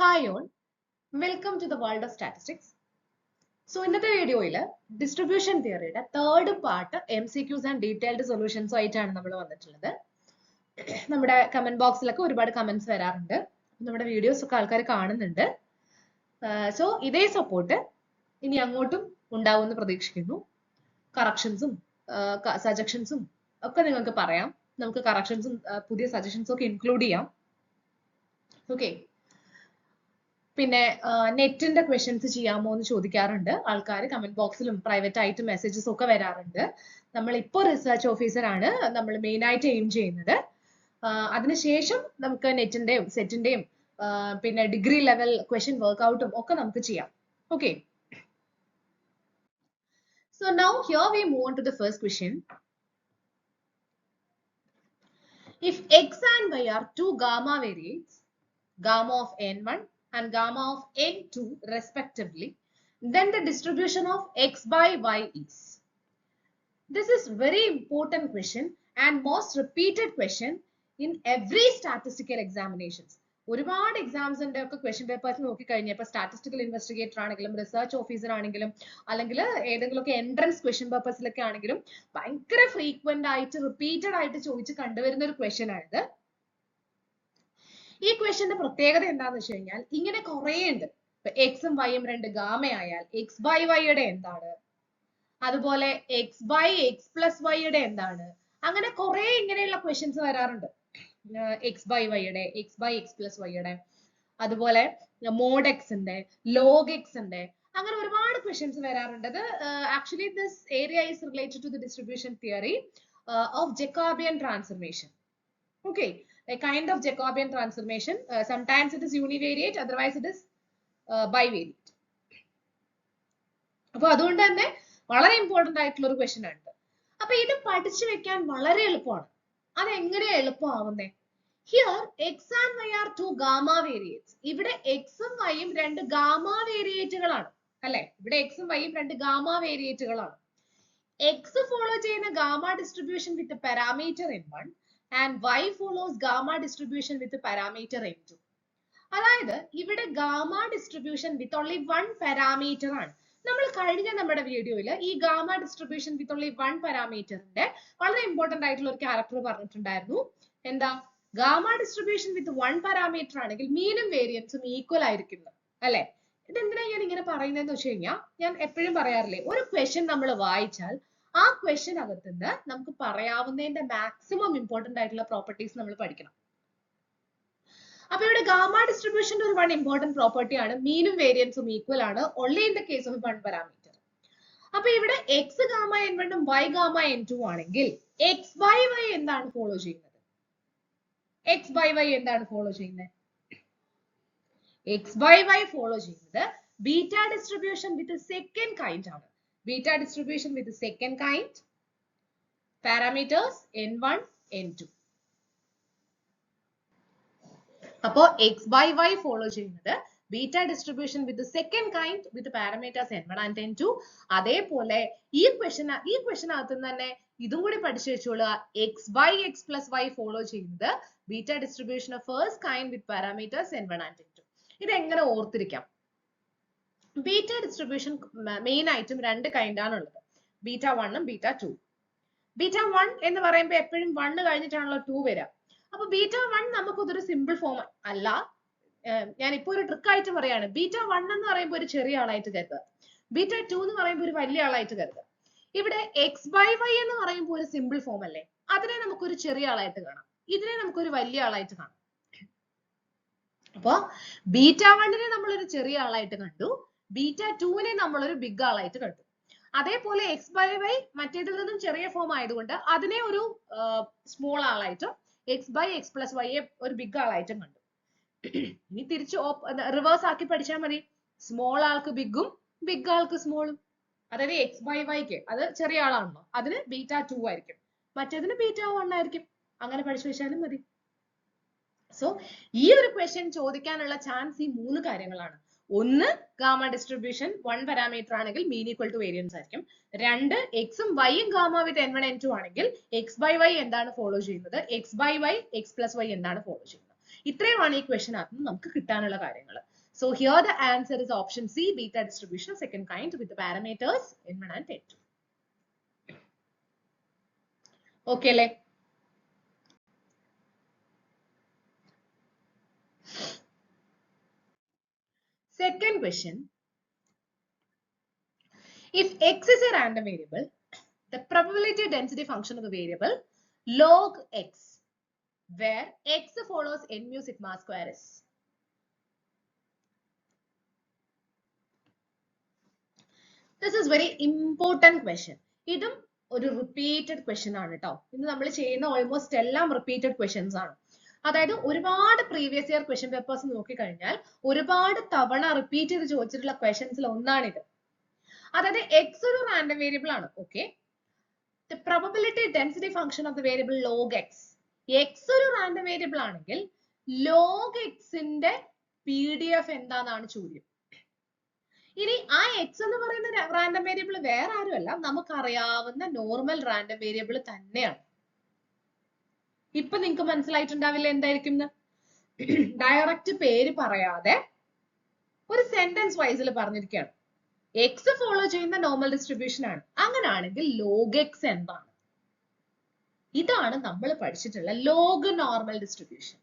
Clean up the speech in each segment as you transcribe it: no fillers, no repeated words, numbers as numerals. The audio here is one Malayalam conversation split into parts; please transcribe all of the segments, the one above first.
Hi all, welcome to the world of statistics. So ഇന്നത്തെ വീഡിയോയിൽ ഡിസ്ട്രിബ്യൂഷൻ തിയറിയുടെ third part MCQs and detailed solutions ആയിട്ടാണ് നമ്മൾ വന്നിട്ടുള്ളത്. നമ്മുടെ കമന്റ് ബോക്സിലൊക്കെ ഒരുപാട് കമന്റ്സ് വരാറുണ്ട്, നമ്മുടെ വീഡിയോസ് ഒക്കെ ആൾക്കാർ കാണുന്നുണ്ട്. സോ ഇതേ സപ്പോർട്ട് ഇനി അങ്ങോട്ടും ഉണ്ടാവുമെന്ന് പ്രതീക്ഷിക്കുന്നു. കറക്ഷൻസും സജഷൻസും ഒക്കെ നിങ്ങൾക്ക് പറയാം. നമുക്ക് കറക്ഷൻസും പുതിയ സജഷൻസും ഒക്കെ ഇൻക്ലൂഡ് ചെയ്യാം. ഓക്കെ, പിന്നെ നെറ്റിന്റെ ക്വസ്റ്റ്യൻസ് ചെയ്യാമോ എന്ന് ചോദിക്കാറുണ്ട് ആൾക്കാർ. കമന്റ് ബോക്സിലും പ്രൈവറ്റ് ആയിട്ട് മെസ്സേജസ് ഒക്കെ വരാറുണ്ട്. നമ്മൾ ഇപ്പോൾ റിസർച്ച് ഓഫീസർ ആണ് നമ്മൾ മെയിൻ ആയിട്ട് എയിം ചെയ്യുന്നത്. അതിനുശേഷം നമുക്ക് നെറ്റിന്റെയും സെറ്റിന്റെയും പിന്നെ ഡിഗ്രി ലെവൽ ക്വസ്റ്റ്യൻ വർക്ക്ഔട്ടും ഒക്കെ നമുക്ക് ചെയ്യാം. Okay, so now here we move on to the first question. If x and y are two gamma variates, gamma of n1 and gamma of n2 respectively, then the distribution of x by y is. This is very important question and most repeated question in every statistical examinations. ഒരുപാട് എക്സാംസിന്റെ ഒക്കെ ക്വസ്റ്റ്യൻ പേപ്പേഴ്സ് നോക്കി കഴിഞ്ഞാൽ ഇപ്പൊ സ്റ്റാറ്റിസ്റ്റിക്കൽ ഇൻവെസ്റ്റിഗേറ്റർ ആണെങ്കിലും റിസർച്ച് ഓഫീസർ ആണെങ്കിലും അല്ലെങ്കിൽ ഏതെങ്കിലുമൊക്കെ എൻട്രൻസ് ക്വസ്റ്റ്യൻ പേപ്പേഴ്സിലൊക്കെ ആണെങ്കിലും ഭയങ്കര ഫ്രീക്വന്റ് ആയിട്ട് റിപ്പീറ്റഡ് ആയിട്ട് ചോദിച്ച് കണ്ടുവരുന്ന ഒരു ക്വസ്റ്റ്യൻ ആണിത്. ഈ ക്വസ്റ്റ്യന്റെ പ്രത്യേകത എന്താണെന്ന് വെച്ച് കഴിഞ്ഞാൽ ഇങ്ങനെ കുറെ ഉണ്ട്. ഇപ്പൊ എക്സും വൈയും രണ്ട് ഗാമ ആയാൽ എക്സ് ബൈ വൈയുടെ എന്താണ്, അതുപോലെ എക്സ് ബൈ എക്സ് പ്ലസ് വൈയുടെ എന്താണ്, അങ്ങനെ കുറെ ഇങ്ങനെയുള്ള ക്വസ്റ്റ്യൻസ് വരാറുണ്ട്. എക്സ് ബൈ വൈയുടെ, എക്സ് ബൈ എക്സ് പ്ലസ് വൈയുടെ, അതുപോലെ മോഡ് എക്സിന്റെ, ലോഗ് എക്സിന്റെ, അങ്ങനെ ഒരുപാട് ക്വസ്റ്റ്യൻസ് വരാറുണ്ട്. അത് actually this area is related to the distribution theory of Jacobian transformation. Okay, a kind of Jacobian transformation. Sometimes it is univariate, otherwise it is bivariate. അപ്പോൾ അതുകൊണ്ട് തന്നെ വളരെ ഇമ്പോർട്ടന്റ് ആയിട്ടുള്ള ഒരു ക്വസ്റ്റ്യൻ ആണ്. അപ്പൊ ഇത് പഠിച്ചു വെക്കാൻ വളരെ എളുപ്പമാണ്. അത് എങ്ങനെയാ എളുപ്പമാവുന്നേ? Here X and Y are two gamma variates. ഇവിടെ എക്സും വൈയും രണ്ട് ഗാമ വേരിയേറ്റുകളാണ് അല്ലെ? ഇവിടെ എക്സും വൈയും രണ്ട് ഗാമ വേരിയേറ്റുകളാണ്. എക്സ് ഫോളോ ചെയ്യുന്ന gamma distribution with parameter n1 and y follows gamma distribution with parameter n2. അതായത് ഇവിടെ ഗാമ ഡിസ്ട്രിബ്യൂഷൻ വിത്ത് ഓൺലി വൺ പാരാമീറ്റർ ആണ്. നമ്മൾ കഴിഞ്ഞ നമ്മുടെ വീഡിയോയിൽ ഈ ഗാമ ഡിസ്ട്രിബ്യൂഷൻ വിത്ത് ഓൺലി വൺ പാരാമീറ്ററിന്റെ വളരെ ഇമ്പോർട്ടന്റ് ആയിട്ടുള്ള ഒരു ക്യാരക്ടർ പറഞ്ഞിട്ടുണ്ടായിരുന്നു. എന്താ? Gamma distribution with one parameter ആണെങ്കിൽ മീനും വേരിയൻസും ഈക്വൽ ആയിരിക്കും അല്ലെ? ഇതെന്തിനാ ഞാൻ ഇങ്ങനെ പറയുന്നതെന്ന് വെച്ച് കഴിഞ്ഞാൽ, ഞാൻ എപ്പോഴും പറയാറില്ലേ, ഒരു ക്വസ്റ്റ്യൻ നമ്മൾ വായിച്ചാൽ ആ ക്വസ്റ്റ്യൻ അകത്തുനിന്ന് നമുക്ക് പറയാവുന്നതിന്റെ മാക്സിമം ഇമ്പോർട്ടന്റ് ആയിട്ടുള്ള പ്രോപ്പർട്ടീസ് നമ്മൾ പഠിക്കണം. അപ്പൊ ഇവിടെ ഗാമ ഡിസ്ട്രിബ്യൂഷന്റെ ഒരു വൺ ഇമ്പോർട്ടന്റ് പ്രോപ്പർട്ടി ആണ് മീനും വേരിയൻസും ഈക്വൽ ആണ് only in the case of one parameter. അപ്പൊ ഇവിടെ എക്സ് ഗാമ n1 ഉം y ഗാമ n2 ആണെങ്കിൽ എക്സ് ബൈ വൈ എന്താണ് ഫോളോ ചെയ്യുന്നത്? എക്സ് ബൈ വൈ എന്താണ് ഫോളോ ചെയ്യുന്നത്? എക്സ് ബൈ വൈ ഫോളോ ചെയ്യുന്നത് ബീറ്റ ഡിസ്ട്രിബ്യൂഷൻ വിത്ത് സെക്കൻഡ് കൈൻഡ് ആണ്. Beta distribution with the second kind, parameters n1, n2. അപ്പോ x by y follow ചെയ്യുന്നത് beta distribution with the second kind with parameters n1 and n2. അതേപോലെ ഈ ക്വസ്റ്റ്യൻ അകത്ത് തന്നെ ഇതും കൂടി പഠിച്ചു വെച്ചോളുക. x by x plus y follow ചെയ്യുന്നത് beta distribution of first kind with parameters n1 and n2. ഇത് എങ്ങനെ ഓർത്തിരിക്കാം? ബീറ്റ ഡിസ്ട്രിബ്യൂഷൻ മെയിൻ ആയിട്ടും രണ്ട് കൈൻഡ് ആണുള്ളത്, ബീറ്റ 1 ഉം ബീറ്റ 2. ബീറ്റ 1 എന്ന് പറയുമ്പോൾ എപ്പോഴും 1 കഴിഞ്ഞിട്ടാണല്ലോ 2 വരിക. അപ്പൊ ബീറ്റ 1 നമുക്കിതൊരു സിമ്പിൾ ഫോം അല്ല. ഞാൻ ഇപ്പൊ ഒരു ട്രിക്ക് ആയിട്ട് പറയാണ്. ബീറ്റ 1 എന്ന് പറയുമ്പോൾ ഒരു ചെറിയ ആളായിട്ട് കരുതുക, ബീറ്റ 2 എന്ന് പറയുമ്പോൾ ഒരു വലിയ ആളായിട്ട് കരുതുക. ഇവിടെ എക്സ് ബൈ വൈ എന്ന് പറയുമ്പോൾ ഒരു സിമ്പിൾ ഫോം അല്ലേ, അതിനെ നമുക്കൊരു ചെറിയ ആളായിട്ട് കാണാം, ഇതിനെ നമുക്കൊരു വലിയ ആളായിട്ട് കാണാം. അപ്പൊ ബീറ്റ 1നെ നമ്മളൊരു ചെറിയ ആളായിട്ട് കണ്ടു, ബീറ്റ 2നെ നമ്മളൊരു ബിഗ് ആളായിട്ട് കണ്ടു. അതേപോലെ എക്സ് ബൈ വൈ മറ്റേതിൽ നിന്നും ചെറിയ ഫോം ആയതുകൊണ്ട് അതിനെ ഒരു സ്മോൾ ആളായിട്ടും എക്സ് ബൈ എക്സ് പ്ലസ് വൈയെ ഒരു ബിഗ് ആളായിട്ടും കണ്ടു. ഇനി തിരിച്ച് റിവേഴ്സ് ആക്കി പഠിച്ചാൽ മതി. സ്മോൾ ആൾക്ക് ബിഗും ബിഗ് ആൾക്ക് സ്മോളും. അതായത് എക്സ് ബൈ വൈക്ക് അത് ചെറിയ ആളാണല്ലോ, അതിന് ബീറ്റ 2 ആയിരിക്കും, മറ്റേതിന് ബീറ്റ 1 ആയിരിക്കും. അങ്ങനെ പഠിച്ചു വെച്ചാലും മതി. സോ ഈ ഒരു ക്വസ്റ്റ്യൻ ചോദിക്കാനുള്ള ചാൻസ് ഈ മൂന്ന് കാര്യങ്ങളാണ്. ഒന്ന്, ഗാമ ഡിസ്ട്രിബ്യൂഷൻ വൺ പാരാമീറ്റർ ആണെങ്കിൽ മീൻ ഈക്വൽ ടു വേരിയൻസ് ആയിരിക്കും. രണ്ട്, എക്സും വൈയും ഗാമ വിത്ത് n1 n2 ആണെങ്കിൽ എക്സ് ബൈ വൈ എന്താണ് ഫോളോ ചെയ്യുന്നത്, x by y x plus y എന്താണ് ഫോളോ ചെയ്യുന്നത്. ഇത്രയുമാണ് ഈ ക്വസ്റ്റ്യനകത്ത് നമുക്ക് കിട്ടാനുള്ള കാര്യങ്ങൾ. So here the answer is option C, beta distribution of second kind with the parameters n1 and n2. Okay, le? Second question. If x is a random variable, the probability density function of the variable log x, where x follows n mu sigma square s. This is very important question. Idum ഒരു repeated question ആണ് ട്ടോ. ഇന്ന് നമ്മൾ ചെയ്യുന്ന almost എല്ലാം repeated questions ആണ്. അതായത് ഒരുപാട് പ്രീവിയസ് ഇയർ ക്വസ്റ്റ്യൻ പേപ്പേഴ്സ് നോക്കി കഴിഞ്ഞാൽ ഒരുപാട് തവണ റിപ്പീറ്റ് ചെയ്ത് ചോദിച്ചിട്ടുള്ള ക്വസ്റ്റ്യൻസിൽ ഒന്നാണിത്. അതായത് x ഒരു റാൻഡം വേരിയബിൾ ആണ്. Okay, the probability density function of the variable log x. x ഒരു റാൻഡം വേരിയബിൾ ആണെങ്കിൽ log x ന്റെ PDF എന്താണെന്നാണ് ചോദ്യം. ഇനി ആ x എന്ന് പറയുന്ന റാൻഡം വേരിയബിൾ വേറെ ആരുമല്ല, നമുക്കറിയാവുന്ന നോർമൽ റാൻഡം വേരിയബിൾ തന്നെയാണ്. ഇപ്പൊ നിങ്ങൾക്ക് മനസ്സിലായിട്ടുണ്ടാവില്ല എന്തായിരിക്കും? ഡയറക്റ്റ് പേര് പറയാതെ ഒരു സെന്റൻസ് വൈസിൽ പറഞ്ഞിരിക്കുകയാണ്. എക്സ് ഫോളോ ചെയ്യുന്ന നോർമൽ ഡിസ്ട്രിബ്യൂഷൻ ആണ്. അങ്ങനെയാണെങ്കിൽ ലോഗ് എക്സ് എന്താണ്? ഇതാണ് നമ്മൾ പഠിച്ചിട്ടുള്ള log normal distribution.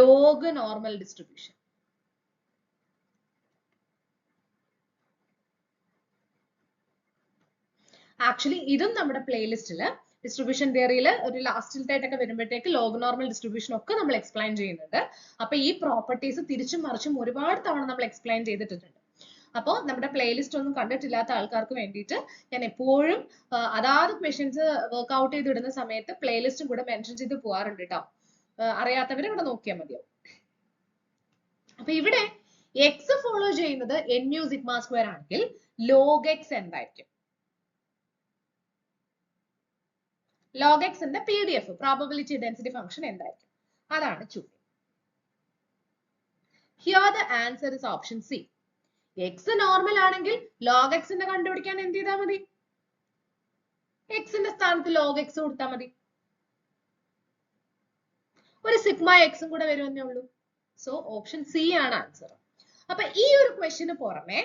Log normal distribution. Actually ഇതും നമ്മുടെ പ്ലേലിസ്റ്റില് ഡിസ്ട്രിബ്യൂഷൻ തിയറിയിൽ ഒരു ലാസ്റ്റിലത്തായിട്ടൊക്കെ വരുമ്പോഴത്തേക്ക് ലോഗ് നോർമൽ ഡിസ്ട്രിബ്യൂഷൻ ഒക്കെ നമ്മൾ എക്സ്പ്ലെയിൻ ചെയ്യുന്നുണ്ട്. അപ്പൊ ഈ പ്രോപ്പർട്ടീസ് തിരിച്ചും മറിച്ചും ഒരുപാട് തവണ നമ്മൾ എക്സ്പ്ലെയിൻ ചെയ്തിട്ടുണ്ട്. അപ്പോൾ നമ്മുടെ പ്ലേലിസ്റ്റ് ഒന്നും കണ്ടിട്ടില്ലാത്ത ആൾക്കാർക്ക് വേണ്ടിയിട്ട് ഞാൻ എപ്പോഴും അതാത് ക്വസ്റ്റ്യൻസ് വർക്ക്ഔട്ട് ചെയ്തിടുന്ന സമയത്ത് പ്ലേലിസ്റ്റും കൂടെ മെൻഷൻ ചെയ്ത് പോകാറുണ്ട് കേട്ടോ. അറിയാത്തവർ ഇവിടെ നോക്കിയാൽ മതിയാവും. അപ്പൊ ഇവിടെ എക്സ് ഫോളോ ചെയ്യുന്നത് എൻ മ്യൂ സിഗ്മ സ്ക്വയർ ആണെങ്കിൽ ലോഗ് എക്സ് എന്തായിരിക്കും? log x ന്റെ PDF probability density function എന്തായിരിക്കും? അതാണ് ചോദ്യം. Here the answer is option C. x normal ആണെങ്കിൽ log x ന്റെ കണ്ടുപിടിക്കാൻ എന്ത് ചെയ്താൽ മതി? x ന്റെ സ്ഥാനത്ത് log x കൊടുത്താൽ മതി. ഒരു സിഗ്മ x കൂടെ വരുമെന്നേ ഉള്ളൂ. സോ ഓപ്ഷൻ സി ആണ് ആൻസർ. അപ്പൊ ഈ ഒരു ക്വസ്റ്റ്യന് പുറമെ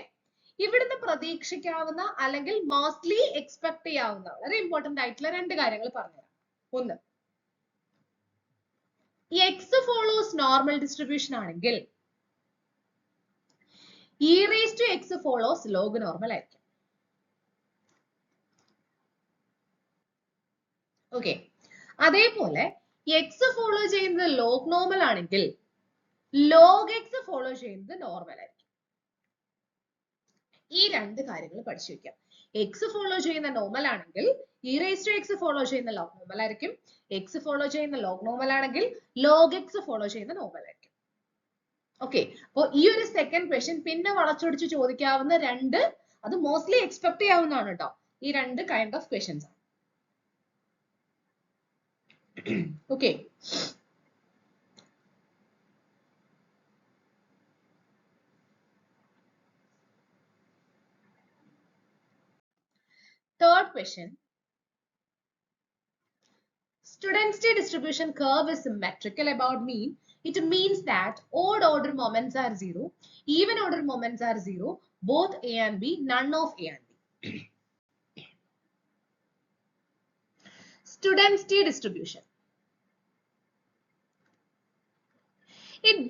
ഇവിടുന്ന് പ്രതീക്ഷിക്കാവുന്ന അല്ലെങ്കിൽ മോസ്റ്റ്ലി എക്സ്പെക്ട് ചെയ്യാവുന്ന വളരെ ഇമ്പോർട്ടന്റ് ആയിട്ടുള്ള രണ്ട് കാര്യങ്ങൾ പറഞ്ഞുതരാം. ഒന്ന്, എക്സ് ഫോളോസ് നോർമൽ ഡിസ്ട്രിബ്യൂഷൻ ആണെങ്കിൽ e raise to x follows log normal ആയിരിക്കും. ഓക്കെ, അതേപോലെ എക്സ് ഫോളോ ചെയ്യുന്നത് ലോഗ് നോർമൽ ആണെങ്കിൽ ലോഗ് എക്സ് ഫോളോ ചെയ്യുന്നത് നോർമൽ ആയിരിക്കും. ഈ രണ്ട് കാര്യങ്ങൾ പഠിച്ചു വെക്കാം. എക്സ് ഫോളോ ചെയ്യുന്ന നോർമൽ ആണെങ്കിൽ e raise to x follow ചെയ്യുന്ന ലോഗ് നോർമൽ ആയിരിക്കും. എക്സ് ഫോളോ ചെയ്യുന്ന ലോഗ് നോർമൽ ആണെങ്കിൽ ലോഗ് എക്സ് ഫോളോ ചെയ്യുന്ന നോർമൽ ആയിരിക്കും. ഓക്കെ, അപ്പൊ ഈ ഒരു സെക്കൻഡ് ക്വസ്റ്റ്യൻ പിന്നെ വളച്ചൊടിച്ച് ചോദിക്കാവുന്ന രണ്ട്, അത് മോസ്റ്റ്ലി എക്സ്പെക്ട് ചെയ്യാവുന്നതാണ് കേട്ടോ. ഈ രണ്ട് കൈൻഡ് ഓഫ് ക്വസ്റ്റ്യൻസ് ആണ്. Okay, third question. Student-T distribution curve is symmetrical about mean. It means that odd order moments are 0, even order moments are 0, both A and B, none of A and B. Student-T distribution.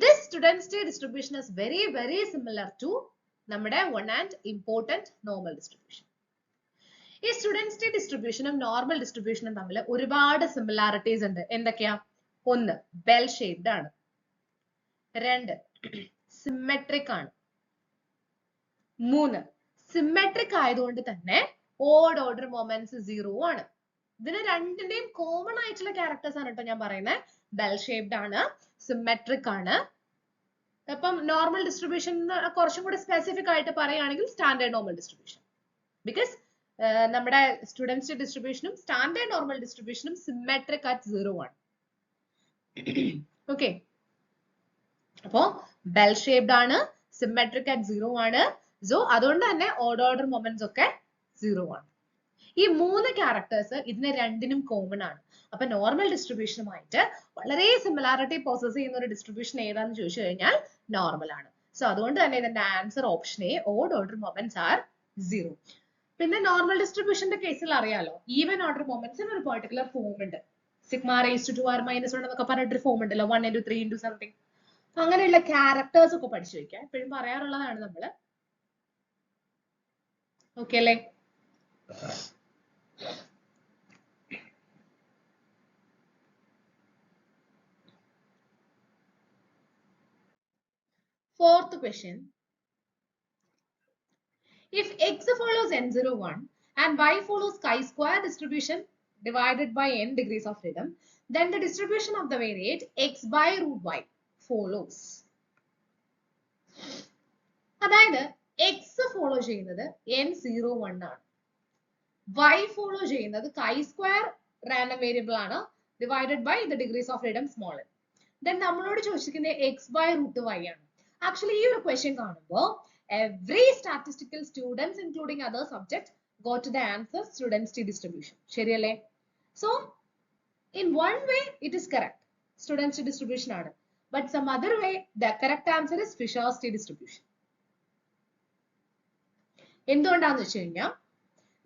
This Student-T distribution is very, very similar to നമ്മുടെ one and important normal distribution. ഈ സ്റ്റുഡൻസ് ഡിസ്ട്രിബ്യൂഷനും നോർമൽ ഡിസ്ട്രിബ്യൂഷനും തമ്മിൽ ഒരുപാട് സിമിലാരിറ്റീസ് ഉണ്ട്. എന്തൊക്കെയാ? ഒന്ന്, ബെൽ ഷേപ്ഡ് ആണ്. രണ്ട്, സിമെട്രിക് ആണ്. മൂന്ന്, സിമെട്രിക് ആയതുകൊണ്ട് തന്നെ ഓഡ് ഓർഡർ മൊമെന്റ്സ് 0 ആണ്. ഇതിന് രണ്ടിന്റെയും കോമൺ ആയിട്ടുള്ള ക്യാരക്ടേഴ്സ് ആണ് കേട്ടോ ഞാൻ പറയുന്നത്. ബെൽ ഷേപ്ഡ് ആണ്, സിമെട്രിക് ആണ്. അപ്പം നോർമൽ ഡിസ്ട്രിബ്യൂഷൻ കുറച്ചും കൂടി സ്പെസിഫിക് ആയിട്ട് പറയുകയാണെങ്കിൽ സ്റ്റാൻഡേർഡ് നോർമൽ ഡിസ്ട്രിബ്യൂഷൻ. ബിക്കോസ് നമ്മുടെ സ്റ്റുഡൻസ് ഡിസ്ട്രിബ്യൂഷനും സ്റ്റാൻഡേർഡ് നോർമൽ ഡിസ്ട്രിബ്യൂഷനും സിമെട്രിക് അറ്റ് 0 ആണ്. ഓക്കെ, അപ്പോ ബെൽ ഷേപ്ഡ് ആണ്, സിമെട്രിക് അറ്റ് 0 ആണ്. സോ അതുകൊണ്ട് തന്നെ ഓർഡർ മൊമെന്റ്സ് ഒക്കെ 0 ആണ്. ഈ മൂന്ന് ക്യാരക്ടേഴ്സ് ഇതിന് രണ്ടിനും കോമൺ ആണ്. അപ്പൊ നോർമൽ ഡിസ്ട്രിബ്യൂഷനുമായിട്ട് വളരെ സിമിലാരിറ്റി പോസസ് ചെയ്യുന്ന ഒരു ഡിസ്ട്രിബ്യൂഷൻ ഏതാന്ന് ചോദിച്ചു കഴിഞ്ഞാൽ നോർമൽ ആണ്. സോ അതുകൊണ്ട് തന്നെ ഇതിന്റെ answer option A, odd order moments are 0. പിന്നെ നോർമൽ ഡിസ്ട്രിബ്യൂഷന്റെ കേസിൽ അറിയാലോ, ഈവൻ ഓർഡർ മൊമെന്റ്സിന് ഒരു പെർട്ടിക്കുലർ ഫോം ഉണ്ട്. സിഗ്മ റേസ് ടു 2r-1 എന്നൊക്കെ പറഞ്ഞിട്ട് ഫോം ഉണ്ടല്ലോ, 1 into 3 into സംതിങ്. അങ്ങനെയുള്ള ക്യാരക്ടേഴ്സ് ഒക്കെ പഠിച്ചു വെക്കാം, എപ്പോഴും പറയാറുള്ളതാണ് നമ്മള്. ഓക്കെ അല്ലേ? Fourth question. If x follows n01 and y follows chi-square distribution divided by n degrees of freedom, then the distribution of the variate x by root y follows. അതായത് x ഫോളോ ചെയ്യുന്നത് n01 ആണ്, y ഫോളോ ചെയ്യുന്നത് chi-square റാൻഡം വേരിയബിൾ ആണ് divided by the degrees of freedom small n. Then നമ്മളോട് ചോദിച്ചിരിക്കുന്നത് x by root y ആണ്. Actually ഈ ഒരു ക്വസ്റ്റ്യൻ കാണുമ്പോൾ every statistical students including other subject got to the answer students t distribution. ശരിയല്ലേ? So in one way it is correct, students t distribution ആണ്. But some other way the correct answer is Fisher's t distribution. എന്തുകൊണ്ടാന്ന് വെച്ച് കഴിഞ്ഞാൽ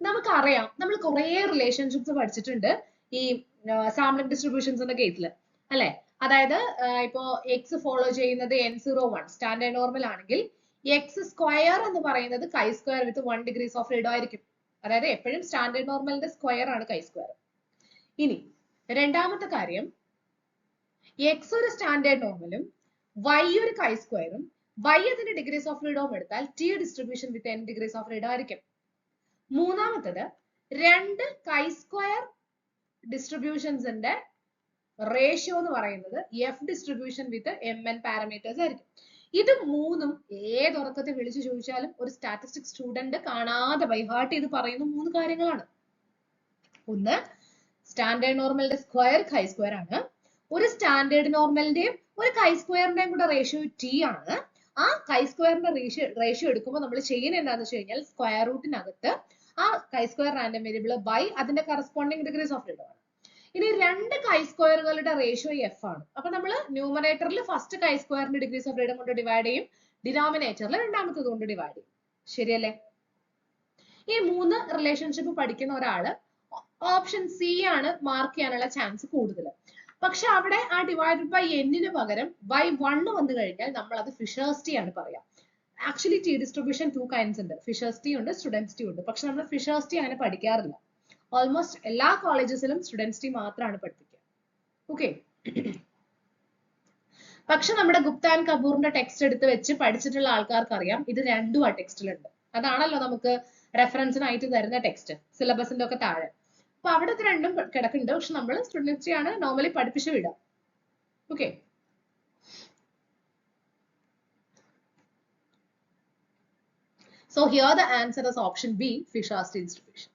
നമുക്കറിയാം, നമ്മൾ കുറേ റിലേഷൻഷിപ്സ് പഠിച്ചിട്ടുണ്ട് ഈ സാമ്പിളിംഗ് ഡിസ്ട്രിബ്യൂഷൻസിന്റെ കേസിൽ അല്ലെ. അതായത് ഇപ്പോ എക്സ് ഫോളോ ചെയ്യുന്നത് n01 സ്റ്റാൻഡേർഡ് നോർമൽ ആണെങ്കിൽ എക്സ് സ്ക്വയർ എന്ന് പറയുന്നത് chi square with 1 degrees of freedom ആയിരിക്കും. അതായത് എപ്പോഴും സ്റ്റാൻഡേർഡ് നോർമലിന്റെ സ്ക്വയർ ആണ് കൈ സ്ക്വയർ. ഇനി രണ്ടാമത്തെ കാര്യം, എക്സ് ഒരു സ്റ്റാൻഡേർഡ് നോർമലും വൈ ഒരു കൈ സ്ക്വയറും വൈ അതിന്റെ ഡിഗ്രീസ് ഓഫ് ഫ്രീഡവും എടുത്താൽ T distribution with n degrees of freedom ആയിരിക്കും. മൂന്നാമത്തത്, രണ്ട് കൈ സ്ക്വയർ ഡിസ്ട്രിബ്യൂഷൻസിന്റെ റേഷ്യോ എന്ന് പറയുന്നത് എഫ് ഡിസ്ട്രിബ്യൂഷൻ വിത്ത് mn പാരാമീറ്റേഴ്സ് ആയിരിക്കും. ഇത് മൂന്നും ഏതൊറക്കത്തെ വിളിച്ചു ചോദിച്ചാലും ഒരു സ്റ്റാറ്റിസ്റ്റിക്സ് സ്റ്റുഡന്റ് കാണാതെ ബൈഹാർട്ട് ചെയ്ത് പറയുന്ന മൂന്ന് കാര്യങ്ങളാണ്. ഒന്ന്, സ്റ്റാൻഡേർഡ് നോർമലിന്റെ സ്ക്വയർ കൈ സ്ക്വയർ ആണ്, ഒരു സ്റ്റാൻഡേർഡ് നോർമലിന്റെയും ഒരു കൈ സ്ക്വയറിന്റെയും കൂടെ റേഷ്യോ ടി ആണ്. ആ കൈ സ്ക്വയറിന്റെ റേഷ്യോ എടുക്കുമ്പോൾ നമ്മൾ ചെയ്യുന്നത് എന്താണെന്ന് വെച്ച് കഴിഞ്ഞാൽ സ്ക്വയർ റൂട്ടിനകത്ത് ആ chi square random variable by അതിന്റെ കറസ്പോണ്ടിങ് ഡിഗ്രീസ് ഓഫ് ഫ്രീഡം ആണ്. ഇനി രണ്ട് കൈ സ്ക്വയറുകളുടെ റേഷ്യോ എഫ് ആണ്. അപ്പൊ നമ്മൾ ന്യൂമറേറ്ററിൽ ഫസ്റ്റ് കൈ സ്ക്വയറിന്റെ ഡിഗ്രീസ് ഓഫ് ഫ്രീഡം കൊണ്ട് ഡിവൈഡ് ചെയ്യും, ഡിനോമിനേറ്ററിൽ രണ്ടാമത്തത് കൊണ്ട് ഡിവൈഡ് ചെയ്യും. ശരിയല്ലേ? ഈ മൂന്ന് റിലേഷൻഷിപ്പ് പഠിക്കുന്ന ഒരാള് ഓപ്ഷൻ സി ആണ് മാർക്ക് ചെയ്യാനുള്ള ചാൻസ് കൂടുതൽ. പക്ഷെ അവിടെ ആ ഡിവൈഡഡ് ബൈ എന്നിന് പകരം ബൈ 1 വന്നു കഴിഞ്ഞാൽ നമ്മൾ അത് ഫിഷേഴ്സ് ടി ആണ് പറയാം. ആക്ച്വലി ടി ഡിസ്ട്രിബ്യൂഷൻ 2 kinds ഉണ്ട്, ഫിഷേഴ്സ് ടി ഉണ്ട്, സ്റ്റുഡൻസ് ടി ഉണ്ട്. പക്ഷെ നമ്മൾ ഫിഷേഴ്സ് ടി അങ്ങനെ പഠിക്കാറില്ല. ഓൾമോസ്റ്റ് എല്ലാ കോളേജസിലും സ്റ്റുഡൻസ് ടി മാത്രമാണ് പഠിപ്പിക്കുക. ഓക്കെ, പക്ഷെ നമ്മുടെ ഗുപ്ത ആൻഡ് കപൂറിന്റെ ടെക്സ്റ്റ് എടുത്ത് വെച്ച് പഠിച്ചിട്ടുള്ള ആൾക്കാർക്ക് അറിയാം ഇത് രണ്ടും ആ ടെക്സ്റ്റിലുണ്ട്. അതാണല്ലോ നമുക്ക് റെഫറൻസിനായിട്ട് തരുന്ന ടെക്സ്റ്റ് സിലബസിന്റെ ഒക്കെ താഴെ. അപ്പൊ അവിടെ ഇത് രണ്ടും കിടക്കുന്നുണ്ട്. പക്ഷെ നമ്മൾ സ്റ്റുഡൻസ് ടി ആണ് നോർമലി പഠിപ്പിച്ചു വിടാം. Okay, so here the answer is option B, Fisher's t distribution.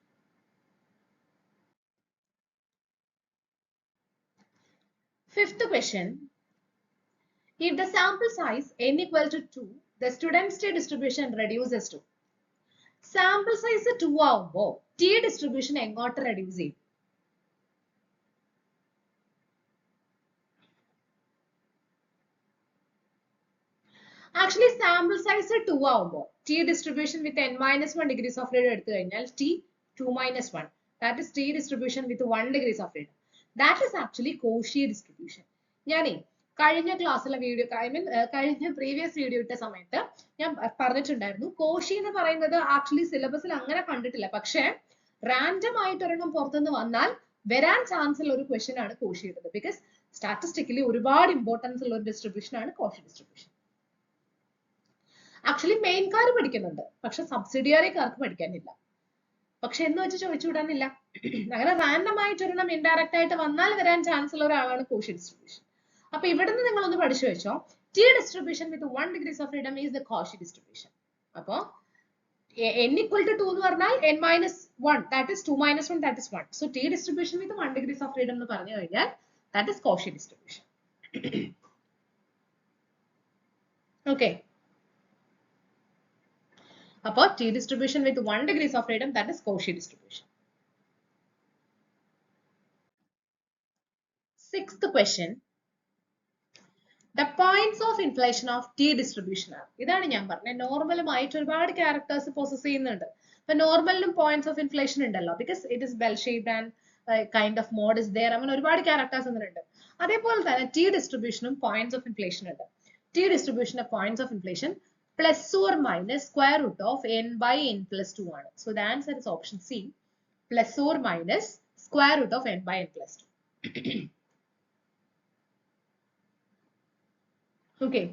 Fifth question. If the sample size n equal to 2, the students t distribution reduces to. Sample size 2 ആവുമ്പോൾ t distribution എങ്ങോട്ട് reduce ചെയ്യും? Actually sample size 2 ആവുമ്പോൾ t distribution with n-1 degrees of freedom എടുത്തു കഴിഞ്ഞാൽ t 2-1, that is t distribution with 1 degrees of freedom. That is actually Cauchy distribution. ഞാനേ കഴിഞ്ഞ ക്ലാസ്സിലെ വീഡിയോ കഴിഞ്ഞ പ്രീവിയസ് വീഡിയോ ഇട്ട സമയത്ത് ഞാൻ പറഞ്ഞിട്ടുണ്ടായിരുന്നു, കോഷി എന്ന് പറയുന്നത് ആക്ച്വലി സിലബസിൽ അങ്ങനെ കണ്ടിട്ടില്ല. പക്ഷെ റാൻഡം ആയിട്ട് ഒരെണ്ണം പുറത്തുനിന്ന് വന്നാൽ വരാൻ ചാൻസ് ഉള്ള ഒരു ക്വസ്റ്റ്യൻ ആണ് കോഷിയുടേത്. ബിക്കോസ് സ്റ്റാറ്റിസ്റ്റിക്കലി ഒരുപാട് ഇമ്പോർട്ടൻസ് ഉള്ള ഒരു ഡിസ്ട്രിബ്യൂഷൻ ആണ് കോഷി ഡിസ്ട്രിബ്യൂഷൻ. ആക്ച്വലി മെയിൻകാർ പഠിക്കുന്നുണ്ട്, പക്ഷെ സബ്സിഡിയറിക്കാർക്ക് പഠിക്കാനില്ല. പക്ഷെ എന്ന് വെച്ച് ചോദിച്ചു വിടാനില്ല. അങ്ങനെ റാൻഡം ആയിട്ട് ഒരെണ്ണം ഇൻഡയറക്റ്റ് ആയിട്ട് വന്നാൽ വരാൻ ചാൻസ് ഉള്ള ഒരാളാണ് കോഷി ഡിസ്ട്രിബ്യൂഷൻ. അപ്പൊ ഇവിടുന്ന് നിങ്ങളൊന്ന് പഠിച്ചു വെച്ചോ, T distribution with 1 degrees of freedom is the Cauchy distribution. അപ്പോ n equal to 2 എന്ന് പറഞ്ഞാൽ n-1, that is 2-1, that is 1. So t distribution with 1 degrees of freedom എന്ന് പറഞ്ഞു കഴിഞ്ഞാൽ that is Cauchy distribution. Okay. അപ്പോ t distribution with 1 degrees of freedom, that is Cauchy distribution. Sixth question. The points of inflation of T distribution ആണ്. ഇതാണ് ഞാൻ പറഞ്ഞത്. നോർമലുമായിട്ട് ഒരുപാട് ക്യാരക്ടേഴ്സ് പോസസ് ചെയ്യുന്നുണ്ട്. അപ്പൊ നോർമലിനും പോയിന്റ്സ് ഓഫ് ഇൻഫ്ലേഷൻ ഉണ്ടല്ലോ, because it is bell shaped and kind of mode is there, അങ്ങനെ ഒരുപാട് ക്യാരക്ടേഴ്സ് ഉണ്ട്. അതേപോലെ തന്നെ ടി ഡിസ്ട്രിബ്യൂഷനും പോയിന്റ്സ് ഓഫ് ഇൻഫ്ലേഷൻ ഉണ്ട്. ടി ഡിസ്ട്രിബ്യൂഷന്റെ points of inflection plus or minus square root of n by n plus 2 ആണ്. So the answer is option C, plus or minus square root of n by n plus 2. Okay,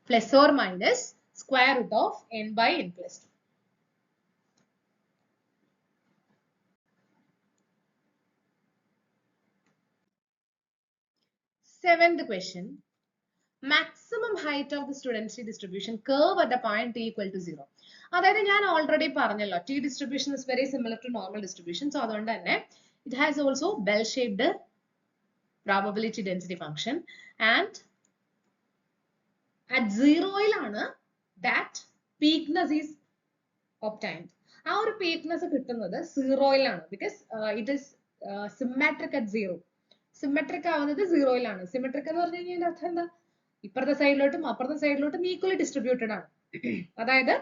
plus or minus square root of n by n plus 2. Seventh question. Maximum height of the student distribution curve at the point t equal to 0. അതായത് ഞാൻ ഓൾറെഡി പറഞ്ഞല്ലോ, T distribution is very similar to normal distribution. So അതുകൊണ്ട് തന്നെ it has also bell shaped probability density function, and at 0 യിലാണ് that peakness is obtained. ആ ഒരു peakness കിട്ടുന്നത് 0 യിലാണ്, because it is symmetric at 0. Symmetric ആവുന്നത് 0 യിലാണ്. സിമെട്രിക് എന്ന് പറഞ്ഞു കഴിഞ്ഞാൽ അർത്ഥം എന്താ? ഇപ്പുറത്തെ സൈഡിലോട്ടും അപ്പുറത്തെ സൈഡിലോട്ടും ഈക്വലി ഡിസ്ട്രിബ്യൂട്ടഡ് ആണ്. അതായത്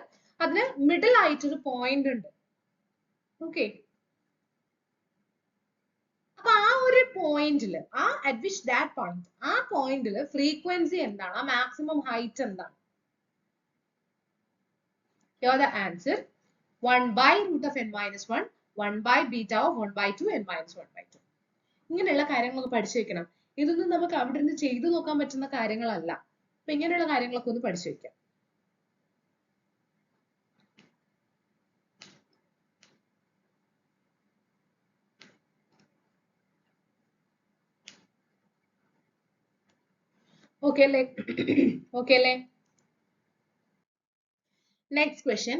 അതിന് മിഡിൽ ആയിട്ടൊരു പോയിന്റ് ഉണ്ട്. ഓക്കെ, അപ്പൊ ആ ഒരു പോയിന്റിൽ, ആ അറ്റ് വിച്ച് ദാറ്റ് പോയിന്റ്, ആ പോയിന്റിൽ ഫ്രീക്വൻസി എന്താണ്, ആ മാക്സിമം ഹൈറ്റ് എന്താണ്? Here the answer 1 by root of n minus 1, 1 by beta of 1 by 2, n minus 1 by 2. ഇങ്ങനെയുള്ള കാര്യങ്ങളൊക്കെ പഠിച്ചു വെക്കണം. ഇതൊന്നും നമുക്ക് അവിടെ നിന്ന് ചെയ്തു നോക്കാൻ പറ്റുന്ന കാര്യങ്ങളല്ല. അപ്പൊ ഇങ്ങനെയുള്ള കാര്യങ്ങളൊക്കെ ഒന്ന് പഠിച്ചു വെക്കാം. Okay അല്ലേ? Okay അല്ലേ? Next question.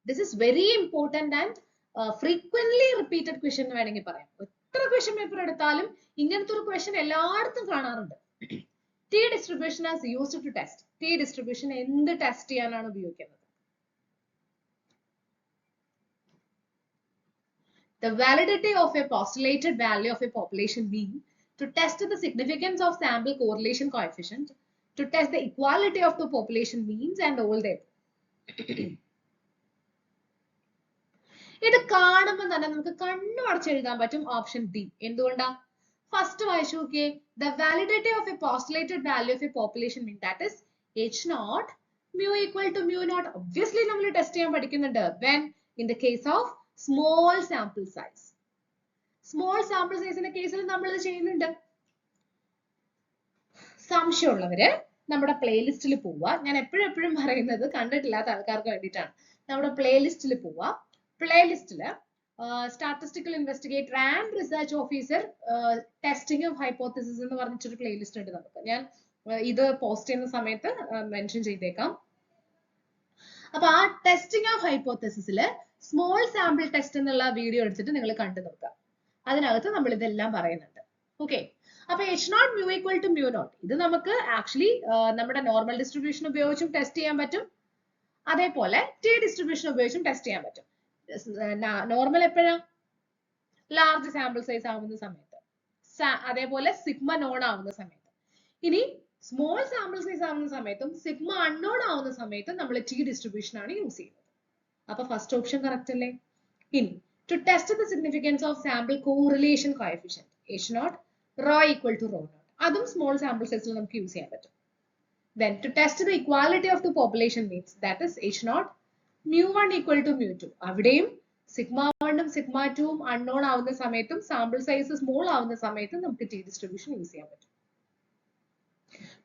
This is very important and frequently repeated question എന്ന് വേണമെങ്കിൽ പറയാം. എത്ര ക്വസ്റ്റ്യൻ പേപ്പർ എടുത്താലും ഇങ്ങനത്തെ ഒരു ക്വസ്റ്റ്യൻ എല്ലായിടത്തും കാണാറുണ്ട്. T distribution is used to test. T distribution എന്ത് ടെസ്റ്റ് ചെയ്യാനാണ് ഉപയോഗിക്കുന്നത്? The validity of a postulated value of a population mean to test the significance of sample correlation coefficient, to test the equality of the population means and all that. ഇത് കാണുമ്പോൾ തന്നെ നമുക്ക് കണ്ണു അടച്ച് എഴുതാൻ പറ്റും ഓപ്ഷൻ ഡി. എന്തുകൊണ്ടാ? ഫസ്റ്റ് വായിച്ചു നോക്കിയേ. The validity of a postulated value of a population mean, that is H naught mu equal to mu naught. Obviously നമ്മൾ ടെസ്റ്റ് ചെയ്യാൻ പഠിക്കുന്നുണ്ട്. When in the case of small sample size. Small sample size ന്റെ കേസിൽ നമ്മൾ ഇത് ചെയ്യുന്നുണ്ട്. സംശയമുള്ളവര് നമ്മുടെ പ്ലേലിസ്റ്റിൽ പോവുക. ഞാൻ എപ്പോഴും പറയുന്നത് കണ്ടിട്ടില്ലാത്ത ആൾക്കാർക്ക് വേണ്ടിയിട്ടാണ്. നമ്മുടെ പ്ലേലിസ്റ്റിൽ പോവുക. പ്ലേലിസ്റ്റില് statistical investigator and research officer testing of hypothesis എന്ന് പറഞ്ഞിട്ടൊരു പ്ലേലിസ്റ്റ് ഉണ്ട് നമുക്ക്. ഞാൻ ഇത് പോസ്റ്റ് ചെയ്യുന്ന സമയത്ത് മെൻഷൻ ചെയ്തേക്കാം. അപ്പൊ ആ ടെസ്റ്റിംഗ് ഓഫ് ഹൈപ്പോത്തസിസില് സ്മോൾ സാമ്പിൾ ടെസ്റ്റ് എന്നുള്ള വീഡിയോ എടുത്തിട്ട് നിങ്ങൾ കണ്ടു നോക്കുക. അതിനകത്ത് നമ്മൾ ഇതെല്ലാം പറയുന്നുണ്ട്. ഓക്കെ, അപ്പൊ H naught mu equal to mu naught, ഇത് നമുക്ക് ആക്ച്വലി നമ്മുടെ നോർമൽ ഡിസ്ട്രിബ്യൂഷൻ ഉപയോഗിച്ചും ടെസ്റ്റ് ചെയ്യാൻ പറ്റും. അതേപോലെ ടി ഡിസ്ട്രിബ്യൂഷൻ ഉപയോഗിച്ചും ടെസ്റ്റ് ചെയ്യാൻ പറ്റും. നോർമൽ എപ്പോഴാ? ലാർജ് സാമ്പിൾ സൈസ് ആവുന്ന സമയത്ത്. അതേപോലെ സിഗ്മ നോൺ ആവുന്ന സമയത്ത്. ഇനി സ്മോൾ സാമ്പിൾ സൈസ് ആവുന്ന സമയത്തും സിഗ്മ അൺനോൺ ആവുന്ന സമയത്തും നമ്മൾ ടി ഡിസ്ട്രിബ്യൂഷൻ ആണ് യൂസ് ചെയ്യുന്നത്. അപ്പൊ ഫസ്റ്റ് ഓപ്ഷൻ കറക്റ്റ് അല്ലേ? ഇനി to test the significance of sample correlation coefficient H naught rho equal to rho naught, അതും സ്മോൾ സാമ്പിൾ സൈസിൽ നമുക്ക് യൂസ് ചെയ്യാൻ പറ്റും. Then to test the equality of the population means, that is H naught mu 1 equal to mu 2. അവിടെയും സിഗ്മ 1ഉം സിഗ്മ 2ഉം അൺനോൺ ആവുന്ന സമയത്തും സാമ്പിൾ സൈസ് സ്മോൾ ആവുന്ന സമയത്തും നമുക്ക് ടി ഡിസ്ട്രിബ്യൂഷൻ യൂസ് ചെയ്യാൻ പറ്റും.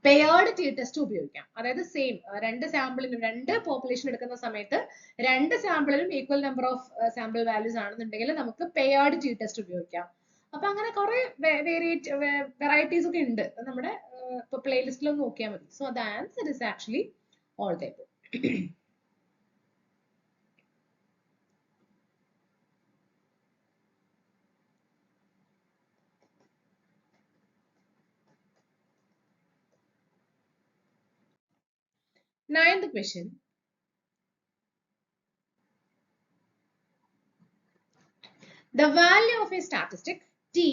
പെയർഡ് ടി ടെസ്റ്റ് ഉപയോഗിക്കാം. അതായത് സെയിം രണ്ട് സാമ്പിളിനും, രണ്ട് പോപ്പുലേഷൻ എടുക്കുന്ന സമയത്ത് രണ്ട് സാമ്പിളിനും equal number of sample values ആണെന്നുണ്ടെങ്കിൽ നമുക്ക് പെയർഡ് ടി ടെസ്റ്റ് ഉപയോഗിക്കാം. അപ്പൊ അങ്ങനെ കുറെ വെറൈറ്റീസ് ഒക്കെ ഉണ്ട്. നമ്മുടെ പ്ലേലിസ്റ്റിൽ ഒന്ന് നോക്കിയാൽ മതി. So the answer is actually all the above. Ninth question. The value of a statistic T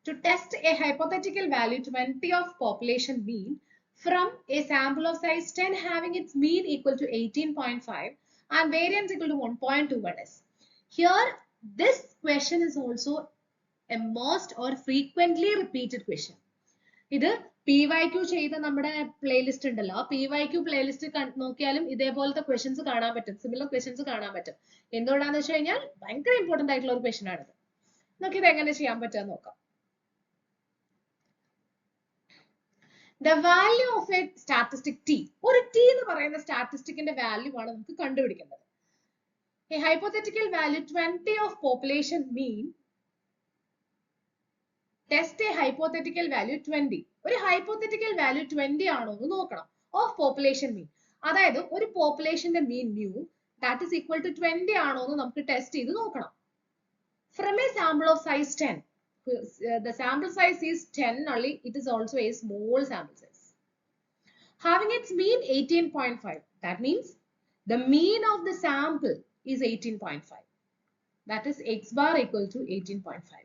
to test a hypothetical value 20 of population mean from a sample of size 10 having its mean equal to 18.5 and variance equal to 1.21s. Here, this question is also a most or frequently repeated question. ഇത് PYQ ചെയ്ത നമ്മുടെ പ്ലേലിസ്റ്റ് ഉണ്ടല്ലോ, ആ PYQ പ്ലേലിസ്റ്റ് നോക്കിയാലും ഇതേപോലത്തെ ക്വസ്റ്റ്യൻസ് കാണാൻ പറ്റും, സിമിലർ ക്വസ്റ്റ്യൻസ് കാണാൻ പറ്റും. എന്തുകൊണ്ടാന്ന് വെച്ച് കഴിഞ്ഞാൽ ഭയങ്കര ഇമ്പോർട്ടന്റ് ആയിട്ടുള്ള ഒരു ക്വസ്റ്റ്യൻ ആണിത്. നമുക്ക് ഇത് എങ്ങനെ ചെയ്യാൻ പറ്റുമെന്ന് നോക്കാം. The value of a statistic T. ഒരു T എന്ന് പറയുന്ന സ്റ്റാറ്റിസ്റ്റിക്കിന്റെ വാല്യൂ ആണ് നമുക്ക് കണ്ടുപിടിക്കേണ്ടത്. A hypothetical value 20 of population mean. Test a hypothetical value 20. ഒരു hypothetical value 20 ആണോ എന്ന് നോക്കണം. Of population mean. അതായത് ഒരു പോപ്പുലേഷന്റെ മീൻ mu that is equal to 20 ആണോ എന്ന് നമുക്ക് ടെസ്റ്റ് ചെയ്ത് നോക്കണം. From a sample of size 10. The sample size is 10 only. It is also a small sample size. Having its mean 18.5. That means the mean of the sample is 18.5. That is x bar equal to 18.5.